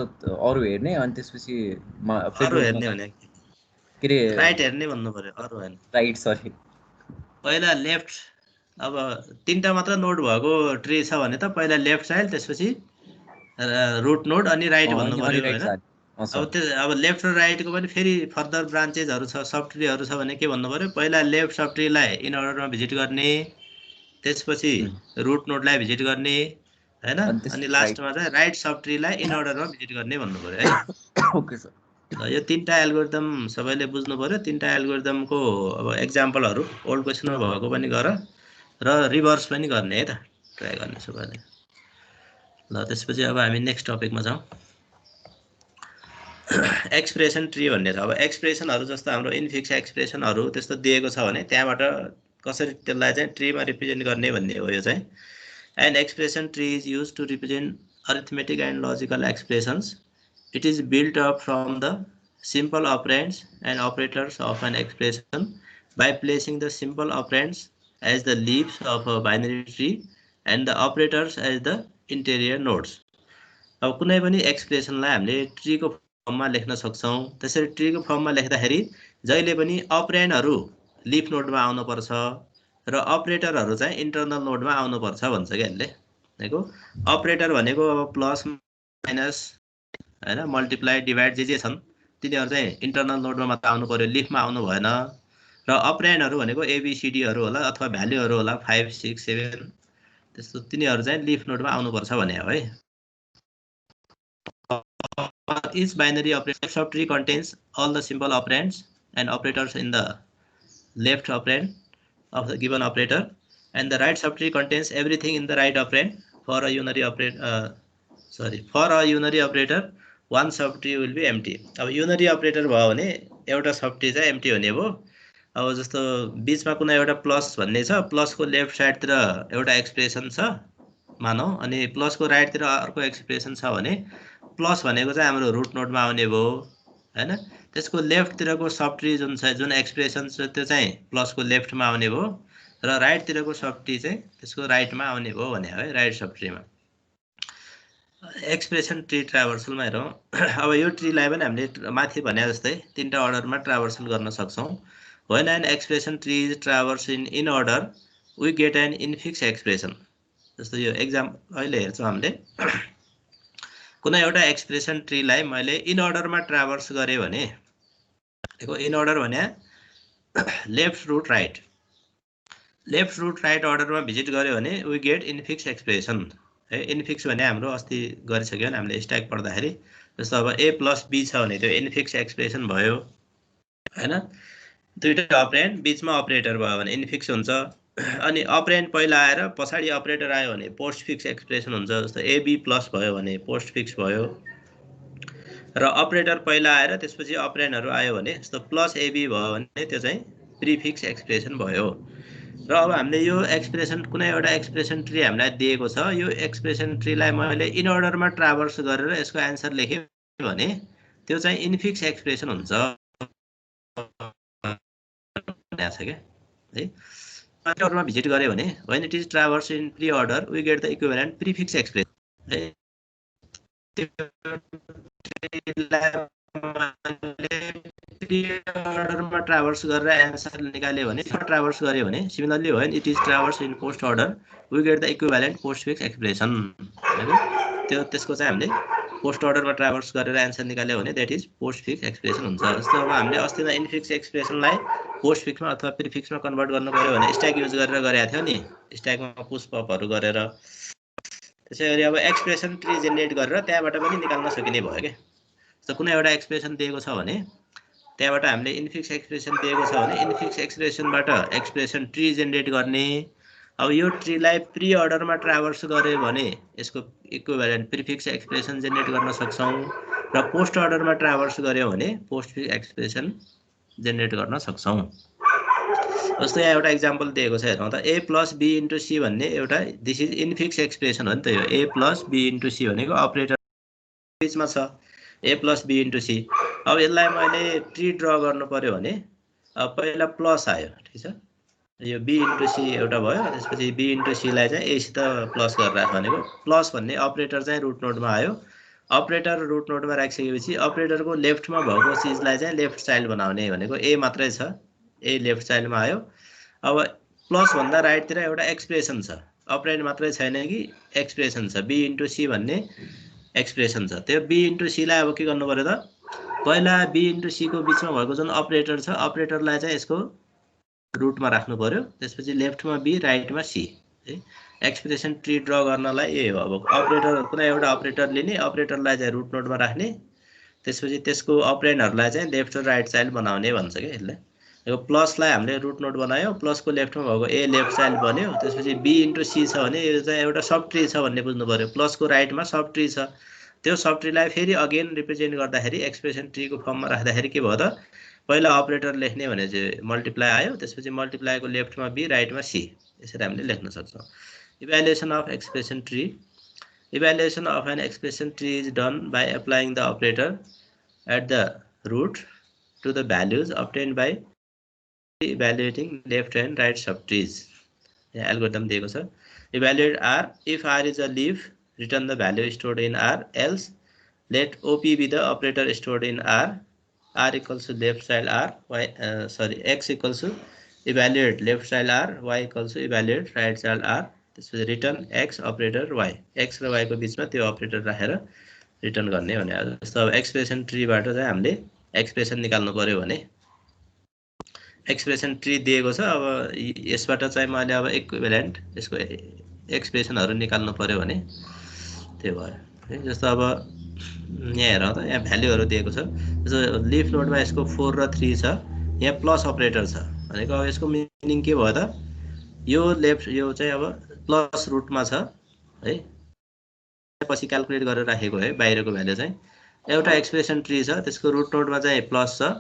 अरु हेर्ने अनि त्यसपछि अरु हेर्ने भने के रे राइट हेर्ने भन्नु पर्यो अरु हैन राइट सरी पहिला लेफ्ट अब तीनटा मात्र नोड भएको ट्री छ भने त पहिला लेफ्ट चाइल्ड त्यसपछि रुट नोड अनि राइट भन्नु पर्यो हैन अब लेफ्ट र राइटको पनि फेरि फर्दर ब्रान्चेसहरु छ सब ट्रीहरु छ भने के भन्नु पर्यो पहिला लेफ्ट सब ट्रीलाई इन अर्डरमा भिजिट गर्ने त्यसपछि रुट नोडलाई भिजिट गर्ने हैन अनि लास्टमा चाहिँ राइट सब ट्रीलाई इन अर्डरमा भिजिट गर्ने भन्नु पर्यो है ओके सर यो तीनटा एल्गोरिदम सबैले बुझ्नु पर्यो तीनटा एल्गोरिदमको अब एक्जाम्पलहरु ओल्ड क्वेशनमा भएको पनि गर र रिभर्स पनि गर्ने है त ट्राई गर्ने सबैले ल त्यसपछि अब हामी नेक्स्ट टपिकमा जाउँ एक्सप्रेसन ट्री भन्ने छ अब एक्सप्रेसनहरु जस्तो हाम्रो इन्फिक्स एक्सप्रेसनहरु त्यस्तो दिएको छ भने त्यहाँबाट कसरी त्यसलाई चाहिँ ट्रीमा रिप्रेजेन्ट गर्ने भन्ने हो यो चाहिँ an expression tree is used to represent arithmetic and logical expressions it is built up from the simple operands and operators of an expression by placing the simple operands as the leaves of a binary tree and the operators as the interior nodes. अब कुनै पनि एक्सप्रेसनलाई हामीले ट्रीको फर्ममा लेख्न सक्छौं त्यसरी ट्रीको फर्ममा लेख्दाखेरि जहिले पनि अपरेन्डहरु लिफ नोडमा आउनु पर्छ र अपरेटरहरु चाहिँ इन्टरनल नोडमा आउनु पर्छ भन्छ के यसले हैको अपरेटर भनेको अब प्लस माइनस हैन मल्टिप्लाई डिभाइड जे छन् तिनीहरु चाहिँ इन्टरनल नोडमा मात्र आउनु पर्यो लिफमा आउनु भएन र अपरेन्डहरु भनेको एबीसीडी हरु होला अथवा भ्यालुहरु होला 5 6 7 त्यस्तो तिनीहरु चाहिँ लिफ नोडमा आउनु पर्छ भने हो है each binary operator subtree contains all the simple operands and operators in the left operand of the given operator and the right subtree contains everything in the right operand for a unary operator one subtree will be empty. अब unary operator भयो भने एउटा subtree चाहिँ empty हुने भयो अब जस्तो बीचमा कुनै एउटा प्लस भन्ने छ प्लसको लेफ्ट साइडतिर एउटा एक्सप्रेसन छ मानौ अनि प्लसको राइटतिर अर्को एक्सप्रेसन छ भने प्लस भनेको चाहिँ हाम्रो रुट नोडमा आउने भयो हैन त्यसको लेफ्टतिरको सबट्री जुन छ जुन एक्सप्रेसन छ त्यो चाहिँ प्लसको लेफ्टमा आउने भयो र राइटतिरको सबट्री चाहिँ त्यसको राइटमा आउने भयो भने है राइट सबट्रीमा एक्सप्रेसन ट्री ट्राभर्सलमा हेरौँ अब यो ट्रीलाई पनि हामीले माथि भने जस्तै तीनटा अर्डरमा ट्राभर्सल गर्न सक्छौं when an expression tree is traversed in order we get an infix expression जस्तो यो एक्जाम्पल अहिले हेर्छौं हामीले कुनै एउटा एक्सप्रेसन ट्रीलाई मैले इन अर्डरमा ट्राभर्स गरे भने देखो इन अर्डर भने लेफ्ट रुट राइट अर्डरमा भिजिट गर्यो भने वी गेट इन्फिक्स एक्सप्रेसन है इन्फिक्स भने हाम्रो अस्ति गरिसक्यो भने हामीले स्ट्याक पढ्दाखेरि जस्तो अब a + b छ भने त्यो इन्फिक्स एक्सप्रेसन भयो हैन दुईटा अपरेन्ड बीचमा अपरेटर भयो भने इन्फिक्स हुन्छ अनि अपरेन्ड पहिला आएर पछाडी अपरेटर आयो भने पोस्टफिक्स एक्सप्रेसन हुन्छ जस्तो ab प्लस भयो भने पोस्टफिक्स भयो र अपरेटर पहिला आएर त्यसपछि अपरेन्डहरु आयो भने जस्तो प्लस ab भयो भने त्यो चाहिँ प्रिफिक्स एक्सप्रेसन भयो र अब हामीले यो एक्सप्रेसन कुनै एउटा एक्सप्रेसन ट्री हामीलाई दिएको छ यो एक्सप्रेसन ट्रीलाई मैले इन अर्डरमा ट्राभर्स गरेर यसको आन्सर लेखे भने त्यो चाहिँ इन्फिक्स एक्सप्रेसन हुन्छ छ के है अर्डरमा भिजिट गरे भने when it is traversed in pre-order we get the equivalent prefix expression है pre-order मा ट्राभर्स गरेर आन्सर निकाल्यो भने ट्राभर्स गर्यो भने similarly when it is traversed in post order we get the equivalent postfix expression हैन त्यो त्यसको चाहिँ हामीले पोस्ट अर्डरमा ट्राभर्स गरेर आन्सर निकाल्यो भने दैट इज पोस्टफिक्स एक्सप्रेसन हुन्छ जस्तो अब हामीले अस्ति नै इन्फिक्स एक्सप्रेसनलाई पोस्टफिक्समा अथवा प्रिफिक्समा कन्भर्ट गर्नु पर्यो भने स्ट्याक युज गरेर गरेका थियौ नि स्ट्याकमा पुश पपहरु गरेर त्यसैगरी अब एक्सप्रेसन ट्री जेनेरेट गरेर त्यहाँबाट पनि निकाल्न सकिने भयो के जस्तो कुनै एउटा एक्सप्रेसन दिएको छ भने त्यहाँबाट हामीले इन्फिक्स एक्सप्रेसन दिएको छ भने इन्फिक्स एक्सप्रेसनबाट एक्सप्रेसन ट्री जेनेरेट गर्ने अब यो ट्रीलाई प्री अर्डरमा ट्राभर्स गर्यो भने यसको इक्विभ्यालेन्ट प्रिफिक्स एक्सप्रेसन जेनेरेट गर्न सक्छौं र पोस्ट अर्डरमा ट्राभर्स गर्यो भने पोस्टफिक्स एक्सप्रेसन जेनेरेट गर्न सक्छौं जस्तो यहाँ एउटा इक्जाम्पल दिएको छ हेरौँ त a + b * c भन्ने एउटा दिस इज इनफिक्स एक्सप्रेसन हो नि त यो a + b * c भनेको अपरेटर बीचमा छ a + b * c अब यसलाई मैले ट्री ड्र गर्नु पर्यो भने अब पहिला प्लस आयो ठीक छ यो b * c एउटा भयो त्यसपछि b * c लाई चाहिँ a सित प्लस गरेर राख भनेको प्लस भन्ने अपरेटर चाहिँ रुट नोडमा आयो अपरेटर रुट नोडमा राखिसकेपछि अपरेटरको लेफ्टमा भएको चिजलाई चाहिँ लेफ्ट चाइल्ड बनाउने भनेको a मात्रै छ a लेफ्ट चाइल्डमा आयो अब प्लस भन्दा राइटतिर एउटा एक्सप्रेसन छ अपरेन्ड मात्रै छैन कि एक्सप्रेसन छ b * c भन्ने एक्सप्रेसन छ त्यो b * c लाई अब के गर्नु पर्यो त पहिला b * c को बीचमा भएको जुन अपरेटर छ अपरेटरलाई चाहिँ यसको रुटमा राख्नु पर्यो त्यसपछि लेफ्टमा b राइटमा c है एक्सप्रेसन ट्री ड्र गर्नलाई यही हो अब अपरेटर कुनै एउटा अपरेटर लिने अपरेटरलाई चाहिँ रुट नोडमा राख्ने त्यसपछि त्यसको अपरेन्डहरूलाई चाहिँ लेफ्ट र राइट चाइल्ड बनाउने भन्छ के यसले यो प्लसलाई हामीले रुट नोड बनायो प्लसको लेफ्टमा भएको a लेफ्ट चाइल्ड बन्यो त्यसपछि b * c छ भने यो चाहिँ एउटा सब ट्री छ भन्ने बुझ्नु पर्यो प्लसको राइटमा सब ट्री छ त्यो सब ट्रीलाई फेरि अगेन रिप्रेजेन्ट गर्दाखेरि एक्सप्रेसन ट्रीको फर्ममा राख्दाखेरि के भयो त पहिला अपरेटर लेख्ने भने चाहिँ मल्टिप्लाई आयो त्यसपछि मल्टिप्लाईको लेफ्टमा b राइटमा c यसरी हामीले लेख्न सक्छौँ evaluation of expression tree evaluation of an expression tree is done by applying the operator at the root to the values obtained by evaluating left and right subtrees. Algorithm दिएको छ evaluate r if r is a leaf return the value stored in r else let op be the operator stored in r equals to left child r x equals to evaluate left child r y equals to evaluate right child r त्यसपछि return x operator y x र y को बीचमा त्यो operator राखेर return गर्ने भने जस्तो अब एक्सप्रेसन ट्रीबाट चाहिँ हामीले एक्सप्रेसन निकाल्नु पर्यो भने एक्सप्रेसन ट्री दिएको छ अब यसबाट चाहिँ मैले अब इक्विभ्यालेन्ट यसको एक्सप्रेसनहरु निकाल्नु पर्यो भने त्यो भयो है जस्तो अब यहाँ हेरौँ त यहाँ भ्यालुहरु दिएको छ जस्तो लिफ नोडमा यसको 4 र 3 छ यहाँ प्लस अपरेटर छ भनेको अब यसको मिनिङ के भयो त यो लेफ्ट यो चाहिँ अब प्लस रुटमा छ है पछि क्याल्कुलेट गरेर राखेको है बाहिरको भ्यालु चाहिँ एउटा एक्सप्रेसन ट्री छ त्यसको रुट नोडमा चाहिँ प्लस छ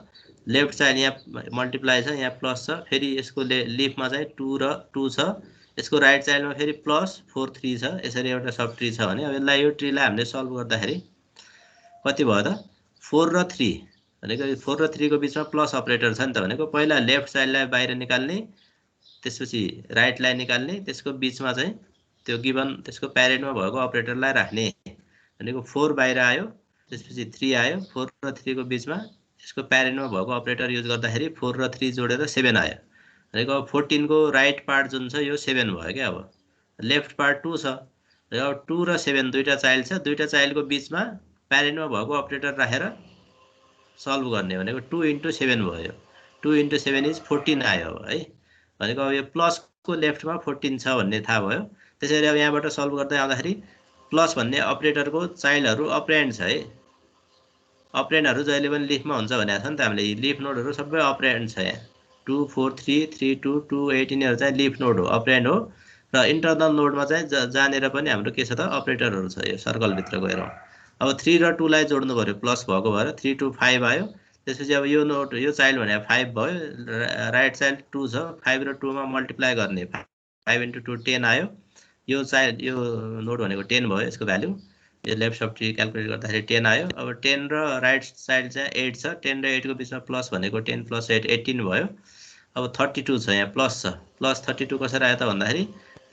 लेफ्ट चाहिँ यहाँ मल्टिप्लाई छ यहाँ प्लस छ फेरि यसको लिफमा चाहिँ 2 र 2 छ यसको राइट चाइल्डमा फेरि प्लस 4 3 छ यसरी एउटा सब ट्री छ भने अब यसलाई यो ट्रीलाई हामीले सल्भ गर्दाखेरि कति भयो त 4 र 3 भनेको 4 र 3 को बीचमा प्लस अपरेटर छ नि त भनेको पहिला लेफ्ट चाइल्डलाई बाहिर निकाल्ने त्यसपछि राइटलाई निकाल्ने त्यसको बीचमा चाहिँ त्यो गिवन त्यसको प्यारेन्टमा भएको अपरेटरलाई राख्ने भनेको 4 बाहिर आयो त्यसपछि 3 आयो 4 र 3 को बीचमा यसको प्यारेन्टमा भएको अपरेटर युज गर्दाखेरि 4 र 3 जोडेर 7 आयो भनेको 14 को राइट पार्ट जुन छ यो 7 भयो के अब लेफ्ट पार्ट 2 छ अब 2 र 7 दुईटा चाइल्ड छ दुईटा चाइल्डको बीचमा प्यारेन्टमा भएको अपरेटर राखेर सल्भ गर्ने भनेको 2 * 7 भयो 2 * 7 इज 14 आयो है भनेको अब यो प्लसको लेफ्टमा 14 छ भन्ने थाहा भयो त्यसैले अब यहाँबाट सल्भ गर्दै आउँदाखेरि प्लस भन्ने अपरेटरको चाइल्डहरु अपरेन्ड छ है अपरेन्डहरु जहिले पनि लिफमा हुन्छ भनेको छ नि त हामीले लिफ नोडहरु सबै अपरेन्ड छ यहाँ 2 4 3 3 2 2 8 यिनीहरु चाहिँ लिफ नोड हो अपरेन्ड हो र इन्टरनल नोडमा चाहिँ जानेर पनि हाम्रो के छ त अपरेटरहरु छ यो सर्कल भित्र गएर अब 3 र 2 लाई जोड्नु पर्यो प्लस भएको भएर 3 2 5 आयो त्यसपछि अब यो नोड यो चाइल्ड भने 5 भयो राइट चाइल्ड 2 छ 5 र 2 मा मल्टिप्लाई गर्ने 5 * 2 10 आयो यो चाइल्ड यो नोड भनेको 10 भयो यसको भ्यालु यो लेफ्ट सब ट्री क्याल्कुलेट गर्दाखेरि 10 आयो अब 10 र राइट चाइल्ड चाहिँ 8 छ 10 र 8 को बीचमा प्लस भनेको 10 + 8 18 भयो अब 32 छ यहाँ प्लस छ प्लस 32 कसरी आयो त भन्दाखेरि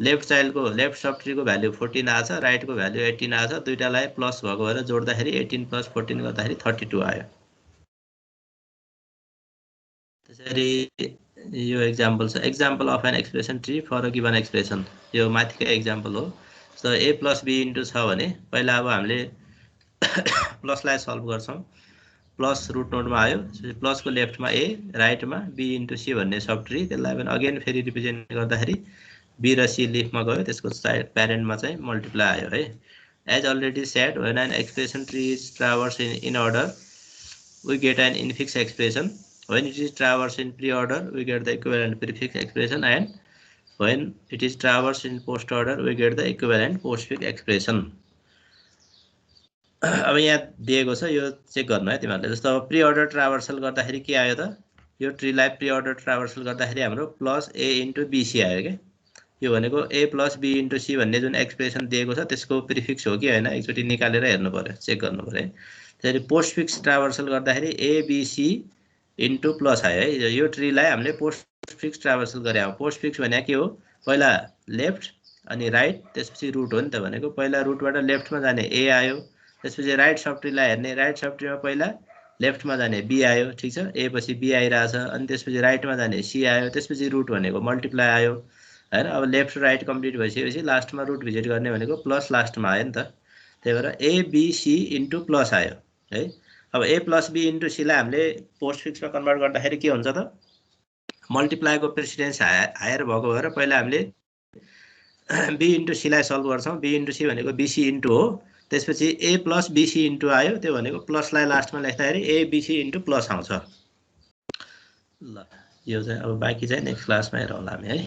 लेफ्ट चाइल्डको लेफ्ट सब ट्रीको भ्यालु 14 आछ राइटको भ्यालु 18 आछ दुईटालाई प्लस भएको भएर जोड्दाखेरि 18 + 14 गर्दाखेरि 32 आयो त्यसरी यो एक्जाम्पल छ example of an expression tree for a given expression यो माथिको एक्जाम्पल हो सो a + b * छ भने पहिला अब हामीले प्लसलाई सल्भ गर्छौं प्लस रुट नोडमा आयो प्लसको लेफ्टमा a राइटमा b * c भन्ने सब ट्री त्यसलाई पनि अगेन फेरि रिप्रेजेन्ट गर्दाखेरि b र c लिफमा गयो त्यसको प्यारेन्टमा चाहिँ मल्टिप्लाई आयो है as already said when an expression tree is traverse in order we get an infix expression when it is traversed in pre-order we get the equivalent prefix expression and when it is traversed in post-order we get the equivalent postfix expression अब यहाँ दिएको छ यो check गर्नु है तिमीहरुले जस्तो अब pre order ट्राभर्सल गर्दाखेरि के आयो त यो ट्रीलाई प्री अर्डर ट्राभर्सल गर्दाखेरि हाम्रो प्लस ए इन्टु बिसी आयो क्या। यो भनेको ए प्लस बी इन्टु सी भन्ने जुन एक्सप्रेसन दिएको छ त्यसको प्रिफिक्स हो कि होइन एकचोटि निकालेर हेर्नु पऱ्यो, चेक गर्नु पऱ्यो है। त्यसरी पोस्ट फिक्स ट्राभर्सल गर्दाखेरि एबिसी इन्टु प्लस आयो है। यो ट्रीलाई हामीले पोस्ट फिक्स ट्राभर्सल गरे हो। पोस्ट फिक्स भने के हो, पहिला लेफ्ट अनि राइट त्यसपछि रुट हो नि त। भनेको पहिला रुटबाट लेफ्टमा जाने ए आयो, त्यसपछि राइट सब ट्रीलाई हेर्ने, राइट सब ट्रीमा पहिला लेफ्टमा जाने बी आयो, ठिक छ, ए पछि बी आइरहेछ, अनि त्यसपछि राइटमा जाने सी आयो, त्यसपछि रुट भनेको मल्टिप्लाई आयो हैन। अब लेफ्ट राइट कम्प्लिट भइसकेपछि लास्टमा रुट भिजिट गर्ने भनेको प्लस लास्टमा आयो नि त। त्यही भएर एबिसी इन्टु प्लस आयो है। अब ए प्लस बी इन्टु सीलाई हामीले पोस्ट फिक्समा कन्भर्ट गर्दाखेरि के हुन्छ त, मल्टिप्लाईको प्रेसिडेन्स हायर भएको भएर पहिला हामीले बी इन्टु सीलाई सल्भ गर्छौँ। बी इन्टु सी भनेको बिसी इन्टु हो, त्यसपछि ए प्लस बिसी इन्टु आयो, त्यो भनेको प्लसलाई लास्टमा लेख्दाखेरि एबिसी इन्टु प्लस आउँछ। ल यो चाहिँ अब बाँकी चाहिँ नेक्स्ट क्लासमा हेरौँला हामी है।